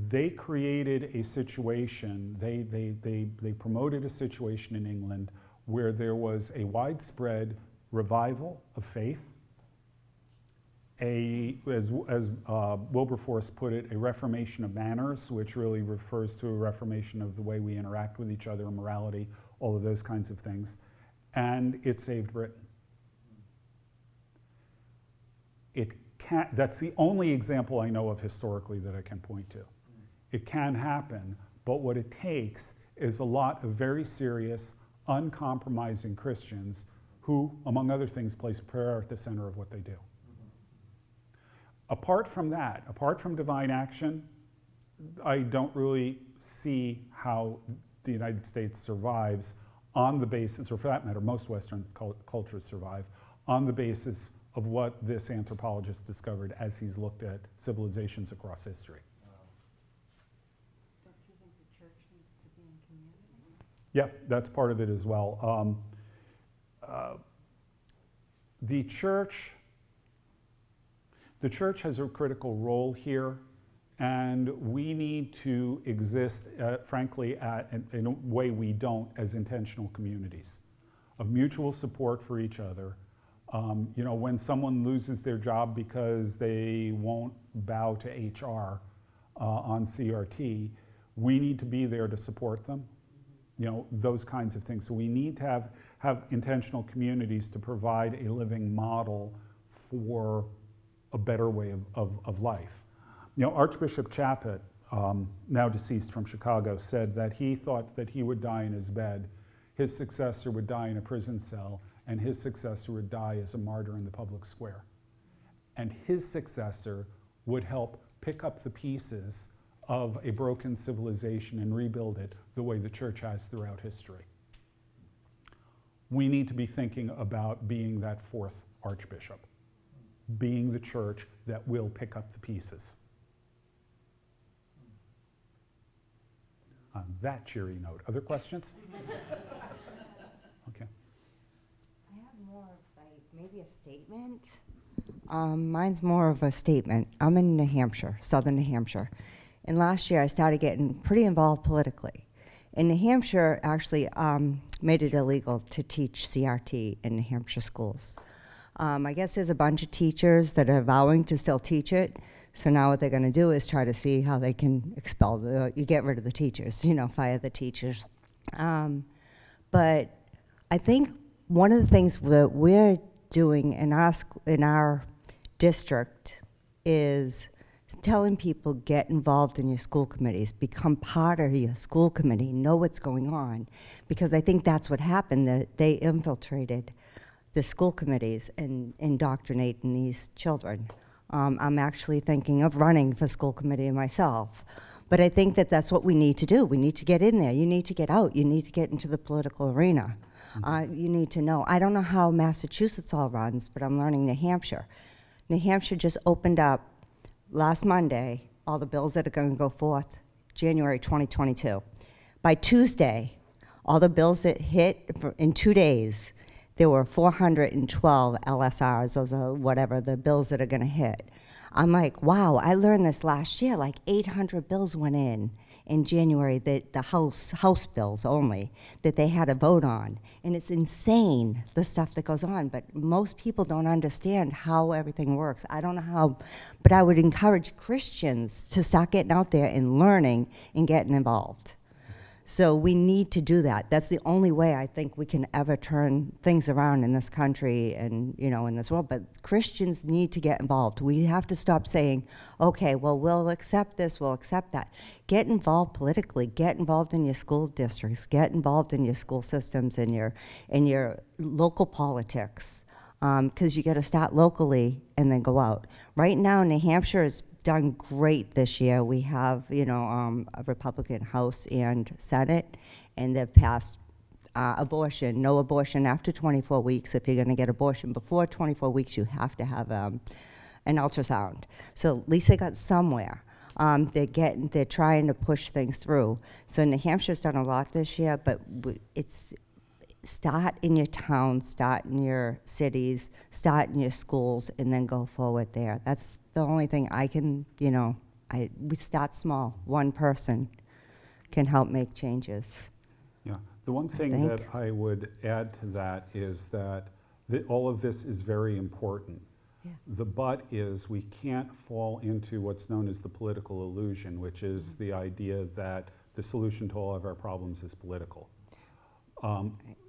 They created a situation, they promoted a situation in England where there was a widespread revival of faith, as Wilberforce put it, a reformation of manners, which really refers to a reformation of the way we interact with each other, morality, all of those kinds of things, and it saved Britain. That's the only example I know of historically that I can point to. It can happen, but what it takes is a lot of very serious, uncompromising Christians who, among other things, place prayer at the center of what they do. Apart from that, apart from divine action, I don't really see how the United States survives on the basis, or for that matter, most Western cultures survive on the basis of what this anthropologist discovered as he's looked at civilizations across history. Don't you think the church needs to be in community? Yeah, that's part of it as well. The church has a critical role here, and we need to exist, frankly, in a way we don't, as intentional communities of mutual support for each other. You know, when someone loses their job because they won't bow to HR on CRT, we need to be there to support them. You know, those kinds of things. So we need to have intentional communities to provide a living model for a better way of life. You know, Archbishop Chaput, now deceased from Chicago, said that he thought that he would die in his bed, his successor would die in a prison cell, and his successor would die as a martyr in the public square. And his successor would help pick up the pieces of a broken civilization and rebuild it the way the church has throughout history. We need to be thinking about being that fourth archbishop, being the church that will pick up the pieces. On that cheery note, other questions? Okay. I have more of like maybe a statement. Mine's more of a statement. I'm in New Hampshire, southern New Hampshire. And last year I started getting pretty involved politically. And New Hampshire actually made it illegal to teach CRT in New Hampshire schools. I guess there's a bunch of teachers that are vowing to still teach it. So now what they're going to do is try to see how they can expel you get rid of the teachers, you know, fire the teachers. But I think one of the things that we're doing in our district is telling people get involved in your school committees, become part of your school committee, know what's going on, because I think that's what happened, that they infiltrated the school committees and indoctrinating these children. I'm actually thinking of running for school committee myself. But I think that that's what we need to do. We need to get in there. You need to get out. You need to get into the political arena. You need to know. I don't know how Massachusetts all runs, but I'm learning New Hampshire. New Hampshire just opened up last Monday all the bills that are going to go forth January 2022. By Tuesday, all the bills that hit in 2 days, there were 412 LSRs, those are whatever, the bills that are gonna hit. I'm like, wow, I learned this last year, like 800 bills went in January, that the House bills only, that they had to vote on. And it's insane, the stuff that goes on, but most people don't understand how everything works. I don't know how, but I would encourage Christians to start getting out there and learning and getting involved. So we need to do that. That's the only way I think we can ever turn things around in this country and, you know, in this world. But Christians need to get involved. We have to stop saying, okay, well, we'll accept this, we'll accept that. Get involved politically. Get involved in your school districts. Get involved in your school systems and your local politics. Because you got to start locally and then go out. Right now, New Hampshire is done great this year. We have, you know, a Republican House and Senate, and they've passed abortion, no abortion after 24 weeks. If you're going to get abortion before 24 weeks, you have to have an ultrasound. So at least they got somewhere. They're trying to push things through. So New Hampshire's done a lot this year, but it's start in your towns, start in your cities, start in your schools, and then go forward there. That's the only thing I can, you know, we start small. One person can help make changes. Yeah, the one thing that I would add to that is that all of this is very important. Yeah. The but is we can't fall into what's known as the political illusion, which is the idea that the solution to all of our problems is political.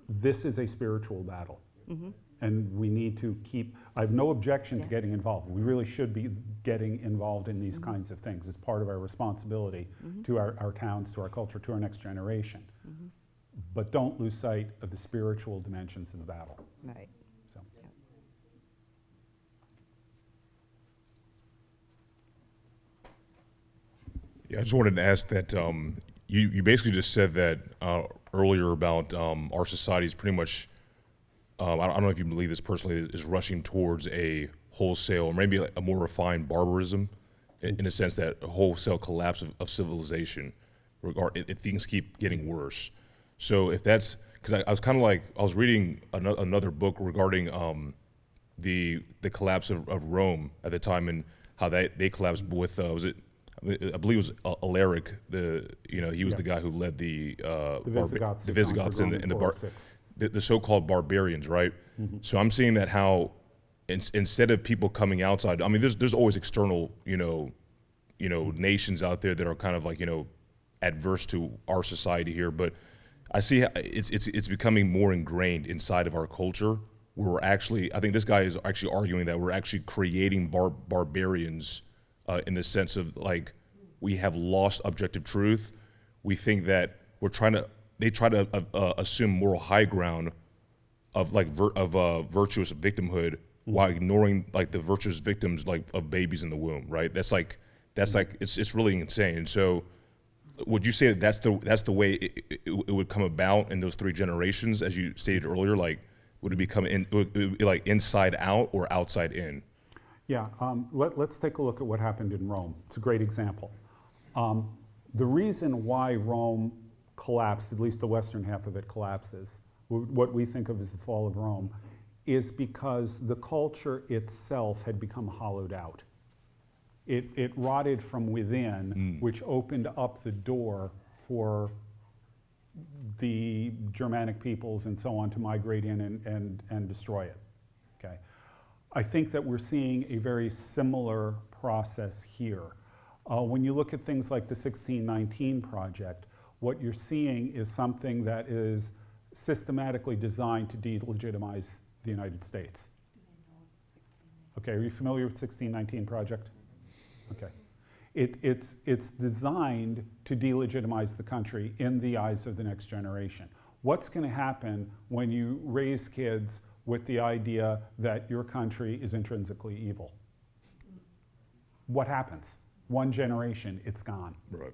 This is a spiritual battle. Mm-hmm. And we need to keep, I have no objection to getting involved. We really should be getting involved in these kinds of things. It's part of our responsibility to our towns, to our culture, to our next generation. But don't lose sight of the spiritual dimensions of the battle. Right. So. Yeah, I just wanted to ask that you basically just said that earlier about our society is pretty much, I don't know if you believe this personally, is rushing towards a wholesale, or maybe a more refined barbarism, in a sense that a wholesale collapse of civilization. If things keep getting worse. So if that's, because I was kind of like, I was reading another book regarding the collapse of Rome at the time, and how they collapsed with, was it, I believe it was Alaric, he was the guy who led the Visigoths and the so-called barbarians, right? So I'm seeing that how instead of people coming outside, I mean, there's always external, nations out there that are kind of like, adverse to our society here, but I see it's becoming more ingrained inside of our culture, where we're actually, I think this guy is actually arguing that we're actually creating barbarians, in the sense of like, we have lost objective truth. We think that they try to assume moral high ground of like virtuous victimhood, while ignoring like the virtuous victims like of babies in the womb, right? That's like it's really insane. And so, would you say that that's the way it would come about in those 3 generations, as you stated earlier? Like, would it be like inside out or outside in? Yeah, let's take a look at what happened in Rome. It's a great example. The reason why Rome collapsed, at least the western half of it collapses, what we think of as the fall of Rome, is because the culture itself had become hollowed out. It rotted from within, which opened up the door for the Germanic peoples and so on to migrate in and destroy it. Okay. I think that we're seeing a very similar process here. When you look at things like the 1619 Project, what you're seeing is something that is systematically designed to delegitimize the United States. Okay, are you familiar with 1619 Project? Okay. It's designed to delegitimize the country in the eyes of the next generation. What's going to happen when you raise kids with the idea that your country is intrinsically evil? What happens? One generation, it's gone. Right.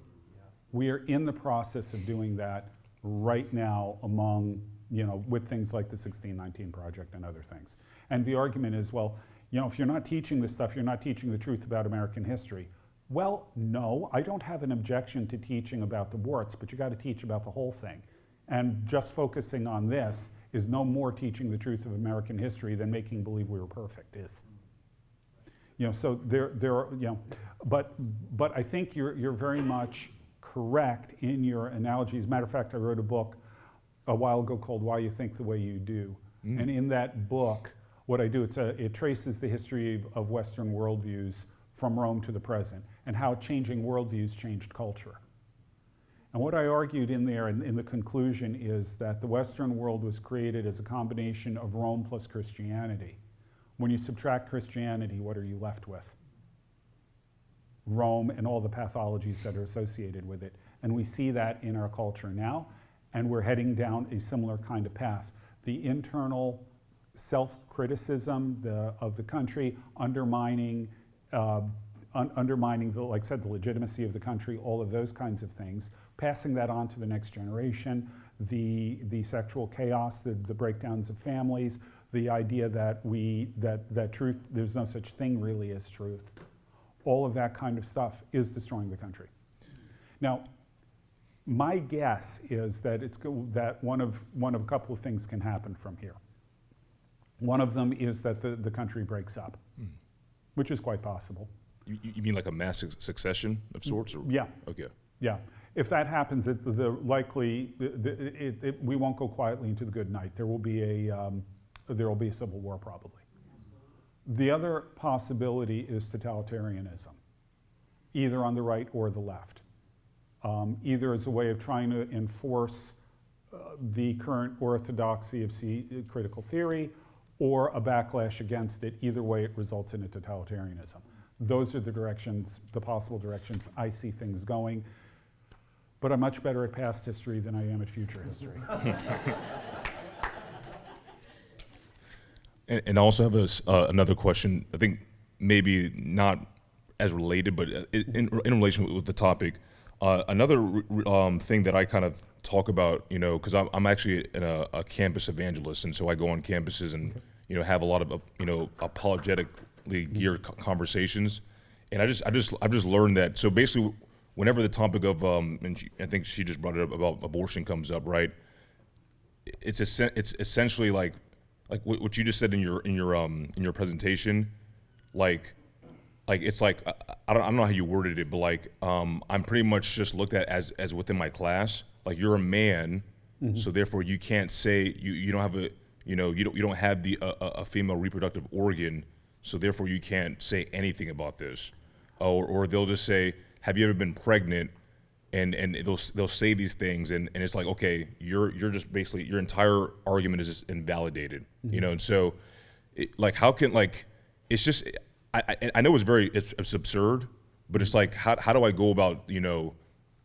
We are in the process of doing that right now among, with things like the 1619 Project and other things. And the argument is, well, if you're not teaching this stuff, you're not teaching the truth about American history. Well, no, I don't have an objection to teaching about the warts, but you got to teach about the whole thing. And just focusing on this is no more teaching the truth of American history than making believe we were perfect is. So there are, but I think you're very much correct in your analogy. As a matter of fact, I wrote a book a while ago called Why You Think the Way You Do. And in that book, what I do, it traces the history of Western worldviews from Rome to the present, and how changing worldviews changed culture. And what I argued in there, in the conclusion, is that the Western world was created as a combination of Rome plus Christianity. When you subtract Christianity, what are you left with? Rome and all the pathologies that are associated with it. And we see that in our culture now, and we're heading down a similar kind of path. The internal self-criticism of the country, undermining like I said, the legitimacy of the country, all of those kinds of things, passing that on to the next generation, the sexual chaos, the breakdowns of families, the idea that that truth, there's no such thing really as truth. All of that kind of stuff is destroying the country. Now, my guess is that that one of a couple of things can happen from here. One of them is that the country breaks up, which is quite possible. You mean like a mass succession of sorts? Or? Yeah. Okay. Yeah. If that happens, we won't go quietly into the good night. There will be a civil war probably. The other possibility is totalitarianism, either on the right or the left. Either as a way of trying to enforce the current orthodoxy of critical theory, or a backlash against it. Either way, it results in a totalitarianism. Those are the possible directions I see things going. But I'm much better at past history than I am at future history. And I also have another question, I think maybe not as related, but in relation with the topic. Another thing that I kind of talk about, you know, because I'm actually a campus evangelist, and so I go on campuses and you know have a lot of you know apologetically geared conversations, and I've just learned that. So basically, whenever the topic of I think she just brought it up about abortion comes up, right? It's essentially like what you just said in your presentation, like it's like I don't know how you worded it, but like I'm pretty much just looked at as within my class. Like you're a man, so therefore you can't say you don't have a you know you don't have the a female reproductive organ, so therefore you can't say anything about this, or they'll just say, have you ever been pregnant? And they'll say these things and it's like, okay, you're just basically your entire argument is just invalidated, you know. And so like how can like it's just I know it's absurd, but it's like how do I go about, you know,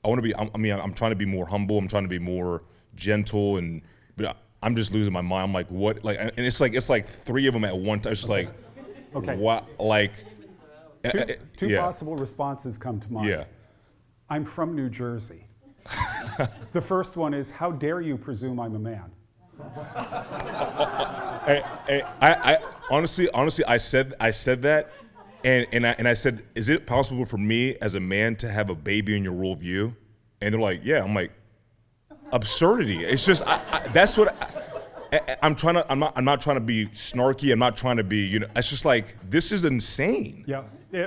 I want to be I'm trying to be more humble, I'm trying to be more gentle, and but I'm just losing my mind. I'm like, what, like, and it's like three of them at one time. It's just like, Okay. what, like Two yeah. possible responses come to mind. Yeah. I'm from New Jersey. The first one is, how dare you presume I'm a man? I honestly, I said that, and I said, is it possible for me as a man to have a baby in your worldview? And they're like, yeah. I'm like, absurdity. It's just that's what I'm trying to. I'm not trying to be snarky. I'm not trying to be. You know, it's just like this is insane. Yeah,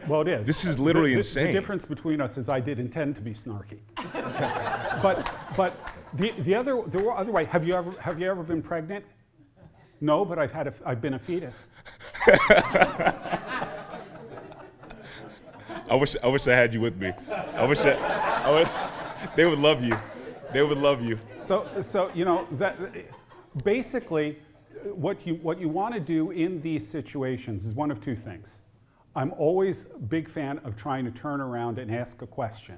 well, it is. This is literally The insane. difference between us is I did intend to be snarky. Okay. But the other way. Have you ever been pregnant? No, but I've been a fetus. I wish I had you with me. They would love you. They would love you. So you know that basically what you want to do in these situations is one of two things. I'm always a big fan of trying to turn around and ask a question.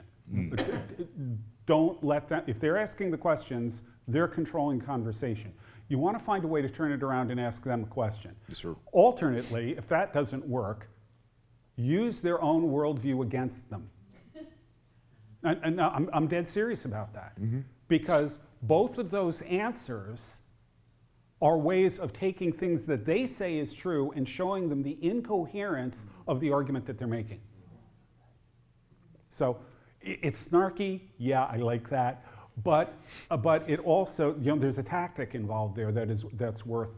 Don't let them, if they're asking the questions, they're controlling conversation. You want to find a way to turn it around and ask them a question. Yes, sir. Alternately, if that doesn't work, use their own worldview against them. And no, I'm dead serious about that. Because both of those answers are ways of taking things that they say is true and showing them the incoherence of the argument that they're making. So it's snarky, yeah, I like that, but it also, you know, there's a tactic involved there that's worth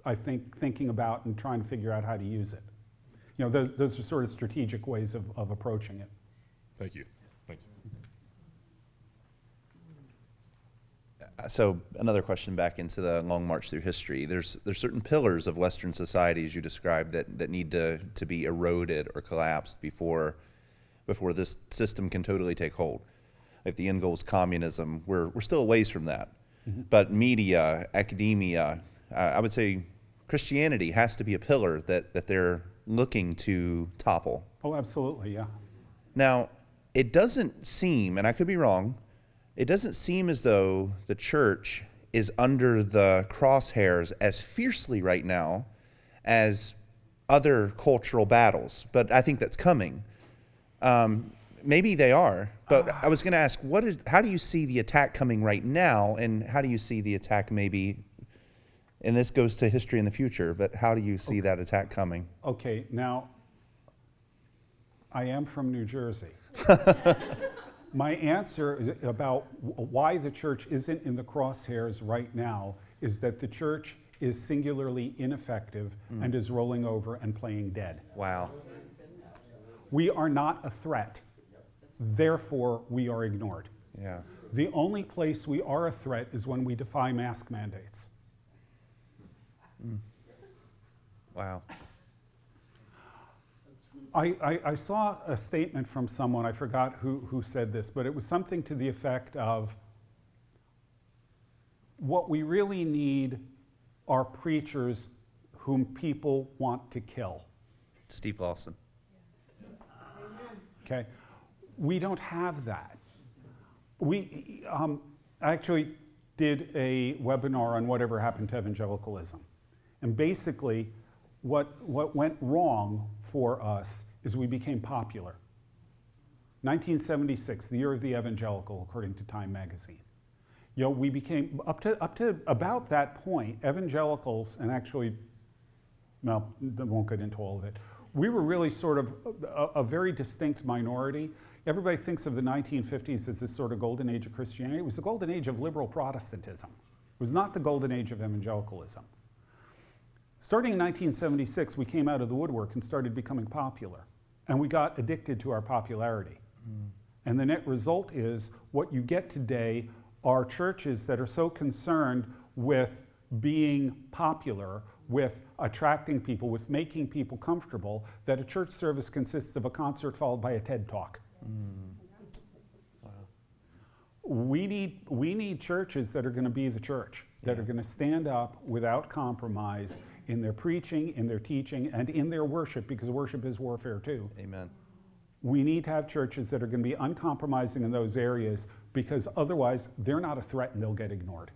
I think thinking about and trying to figure out how to use it. You know, those are sort of strategic ways of approaching it. Thank you. Thank you. So another question back into the long march through history. There's certain pillars of Western society, as you described, that need to be eroded or collapsed before this system can totally take hold. Like the end goal is communism. We're still a ways from that. But media, academia, I would say Christianity has to be a pillar that they're looking to topple. Oh, absolutely, yeah. Now, it doesn't seem, and I could be wrong, it doesn't seem as though the church is under the crosshairs as fiercely right now as other cultural battles, but I think that's coming. Maybe they are, but I was going to ask, how do you see the attack coming right now, and how do you see the attack maybe, and this goes to history in the future, but how do you see that attack coming? Okay, now, I am from New Jersey. My answer about why the church isn't in the crosshairs right now is that the church is singularly ineffective and is rolling over and playing dead. Wow. We are not a threat. Therefore, we are ignored. Yeah. The only place we are a threat is when we defy mask mandates. Wow. I saw a statement from someone, I forgot who said this, but it was something to the effect of, what we really need are preachers whom people want to kill. Steve Lawson. Okay, we don't have that. We actually did a webinar on whatever happened to evangelicalism, and basically, what went wrong for us is we became popular. 1976, the year of the evangelical, according to Time magazine. You know, we became, up to about that point, evangelicals, and actually, well, I won't get into all of it, we were really sort of a very distinct minority. Everybody thinks of the 1950s as this sort of golden age of Christianity. It was the golden age of liberal Protestantism. It was not the golden age of evangelicalism. Starting in 1976, we came out of the woodwork and started becoming popular. And we got addicted to our popularity. And the net result is what you get today are churches that are so concerned with being popular, with attracting people, with making people comfortable, that a church service consists of a concert followed by a TED Talk. Wow. We need churches that are going to be the church, that are going to stand up without compromise in their preaching, in their teaching, and in their worship, because worship is warfare too. Amen. We need to have churches that are going to be uncompromising in those areas, because otherwise they're not a threat and they'll get ignored.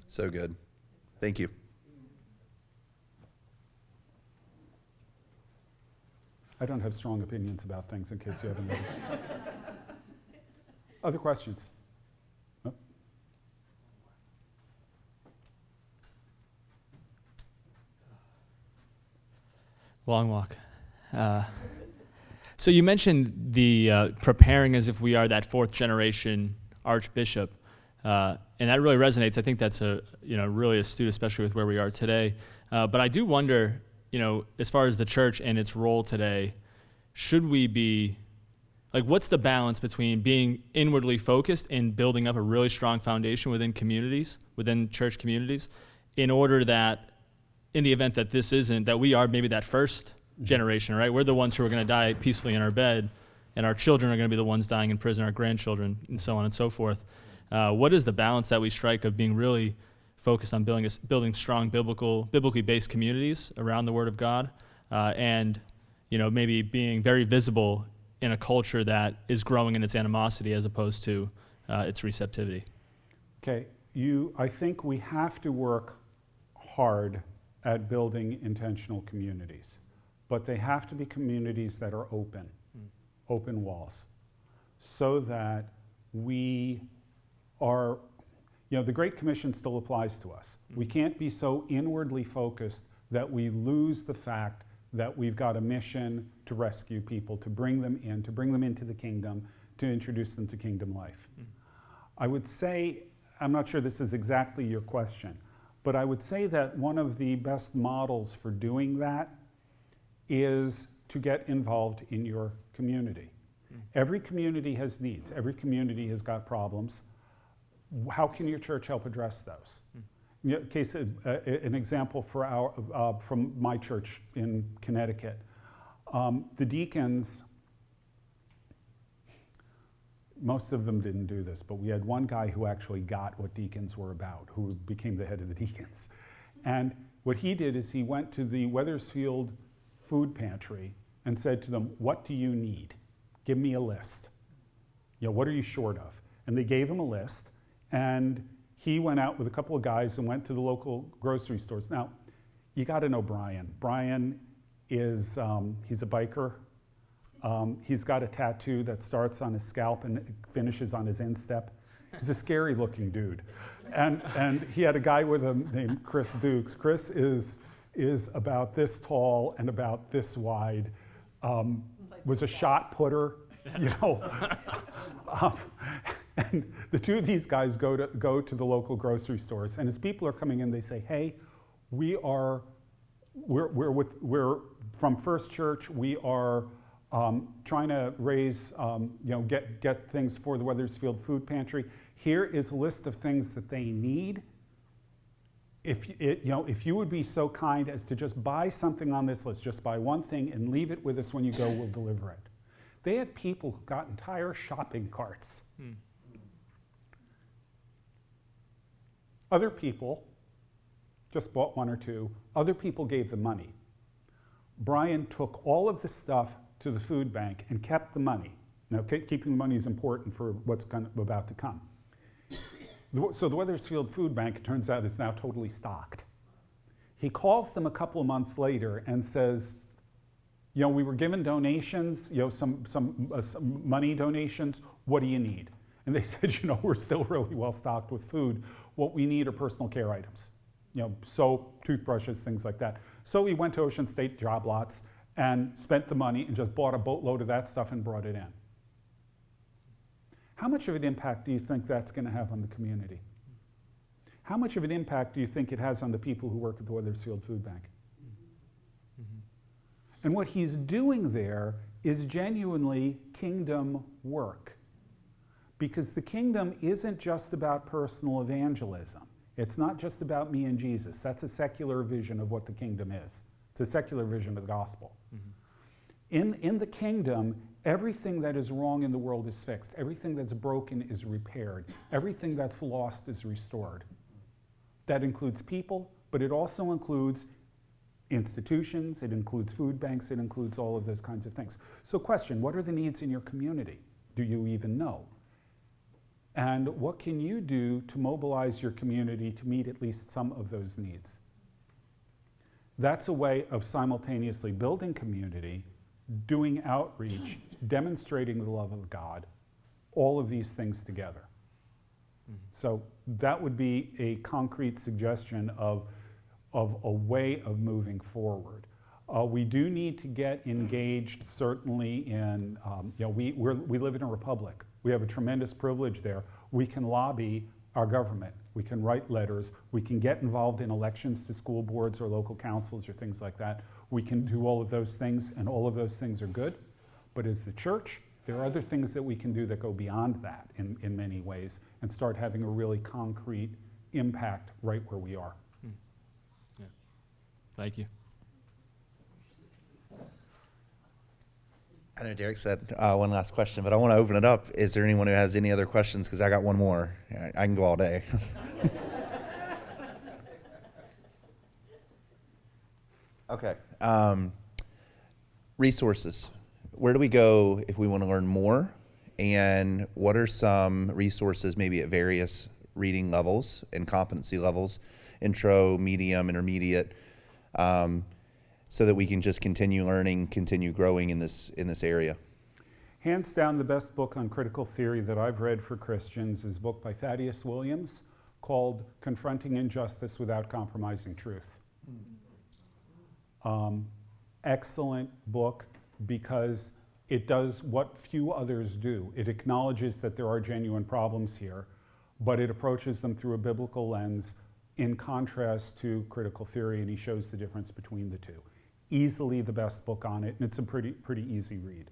So good. Thank you. I don't have strong opinions about things, in case you haven't noticed. Other questions? Oh. Long walk. So you mentioned the preparing as if we are that fourth generation archbishop, and that really resonates. I think that's really astute, especially with where we are today. But I do wonder, as far as the church and its role today, should we be, what's the balance between being inwardly focused and building up a really strong foundation within communities, within church communities, in order that, in the event that that we are maybe that first generation, right? We're the ones who are going to die peacefully in our bed, and our children are going to be the ones dying in prison, our grandchildren, and so on and so forth. What is the balance that we strike of being really focused on building strong biblically based communities around the Word of God, and maybe being very visible in a culture that is growing in its animosity as opposed to its receptivity? Okay, I think we have to work hard at building intentional communities, but they have to be communities that are open walls, so that we are, the Great Commission still applies to us. We can't be so inwardly focused that we lose the fact that we've got a mission to rescue people, to bring them into the kingdom, to introduce them to kingdom life. I would say, I'm not sure this is exactly your question, but I would say that one of the best models for doing that is to get involved in your community. Every community has needs. Every community has got problems. How can your church help address those? An example from my church in Connecticut. The deacons, most of them didn't do this, but we had one guy who actually got what deacons were about, who became the head of the deacons. And what he did is he went to the Wethersfield food pantry and said to them, "What do you need? Give me a list. What are you short of?" And they gave him a list, and he went out with a couple of guys and went to the local grocery stores. Now, you got to know Brian. Brian is, he's a biker. He's got a tattoo that starts on his scalp and finishes on his instep. He's a scary looking dude. And he had a guy with him named Chris Dukes. Chris is about this tall and about this wide, was a shot putter, and the two of these guys go to the local grocery stores, and as people are coming in, they say, "Hey, we're from First Church. We are trying to raise, get things for the Wethersfield food pantry. Here is a list of things that they need. If you would be so kind as to just buy something on this list, just buy one thing and leave it with us when you go, we'll deliver it." They had people who got entire shopping carts. Other people just bought one or two. Other people gave them money. Brian took all of the stuff to the food bank and kept the money. Now, keeping the money is important for what's about to come. So the Wethersfield Food Bank, it turns out, is now totally stocked. He calls them a couple of months later and says, You know, we were given donations, you know, some money donations. What do you need? And they said, you know, we're still really well stocked with food. What we need are personal care items, you know, soap, toothbrushes, things like that. So we went to Ocean State job lots and spent the money and just bought a boatload of that stuff and brought it in. How much of an impact do you think that's going to have on the community? How much of an impact do you think it has on the people who work at the Wethersfield Food Bank? And what he's doing there is genuinely kingdom work. Because the kingdom isn't just about personal evangelism. It's not just about me and Jesus. That's a secular vision of what the kingdom is. It's a secular vision of the gospel. In the kingdom, everything that is wrong in the world is fixed. Everything that's broken is repaired. Everything that's lost is restored. That includes people, but it also includes institutions, it includes food banks, it includes all of those kinds of things. So question, what are the needs in your community? Do you even know? And what can you do to mobilize your community to meet at least some of those needs? That's a way of simultaneously building community, doing outreach, demonstrating the love of God, all of these things together. So that would be a concrete suggestion of a way of moving forward. We do need to get engaged, certainly, in, you know, we live in a republic. We have a tremendous privilege there. We can lobby our government. We can write letters. We can get involved in elections to school boards or local councils or things like that. We can do all of those things, and all of those things are good. But as the church, there are other things that we can do that go beyond that in many ways and start having a really concrete impact right where we are. Yeah. Thank you. I know Derek said one last question, but I want to open it up. Is there anyone who has any other questions? Because I got one more. I can go all day. Okay. Resources. Where do we go if we want to learn more? And what are some resources, maybe at various reading levels and competency levels, intro, medium, intermediate, so that we can just continue learning, continue growing in this area? Hands down, the best book on critical theory that I've read for Christians is a book by Thaddeus Williams called Confronting Injustice Without Compromising Truth. Excellent book because it does what few others do. It acknowledges that there are genuine problems here, but it approaches them through a biblical lens in contrast to critical theory, and he shows the difference between the two. Easily the best book on it, and it's a pretty easy read.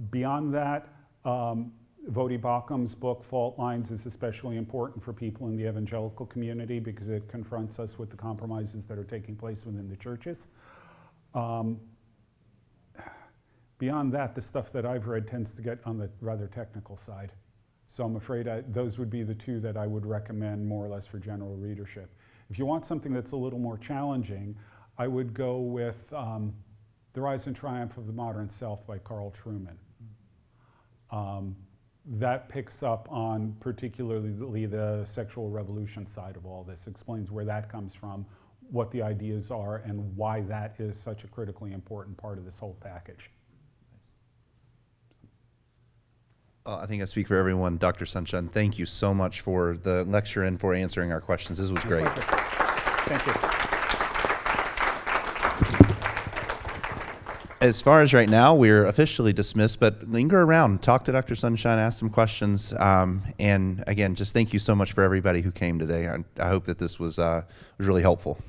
Beyond that, Vodi Baucham's book, Fault Lines, is especially important for people in the evangelical community because it confronts us with the compromises that are taking place within the churches. Beyond that, the stuff that I've read tends to get on the rather technical side. So I'm afraid those would be the two that I would recommend more or less for general readership. If you want something that's a little more challenging, I would go with The Rise and Triumph of the Modern Self by Carl Trueman. That picks up on particularly the sexual revolution side of all this, explains where that comes from, what the ideas are, and why that is such a critically important part of this whole package. I think I speak for everyone. Dr. Sunshine, thank you so much for the lecture and for answering our questions. This was great. Thank you. As far as right now, we're officially dismissed, but linger around, talk to Dr. Sunshine, ask some questions. And again, just thank you so much for everybody who came today. I hope that this was really helpful.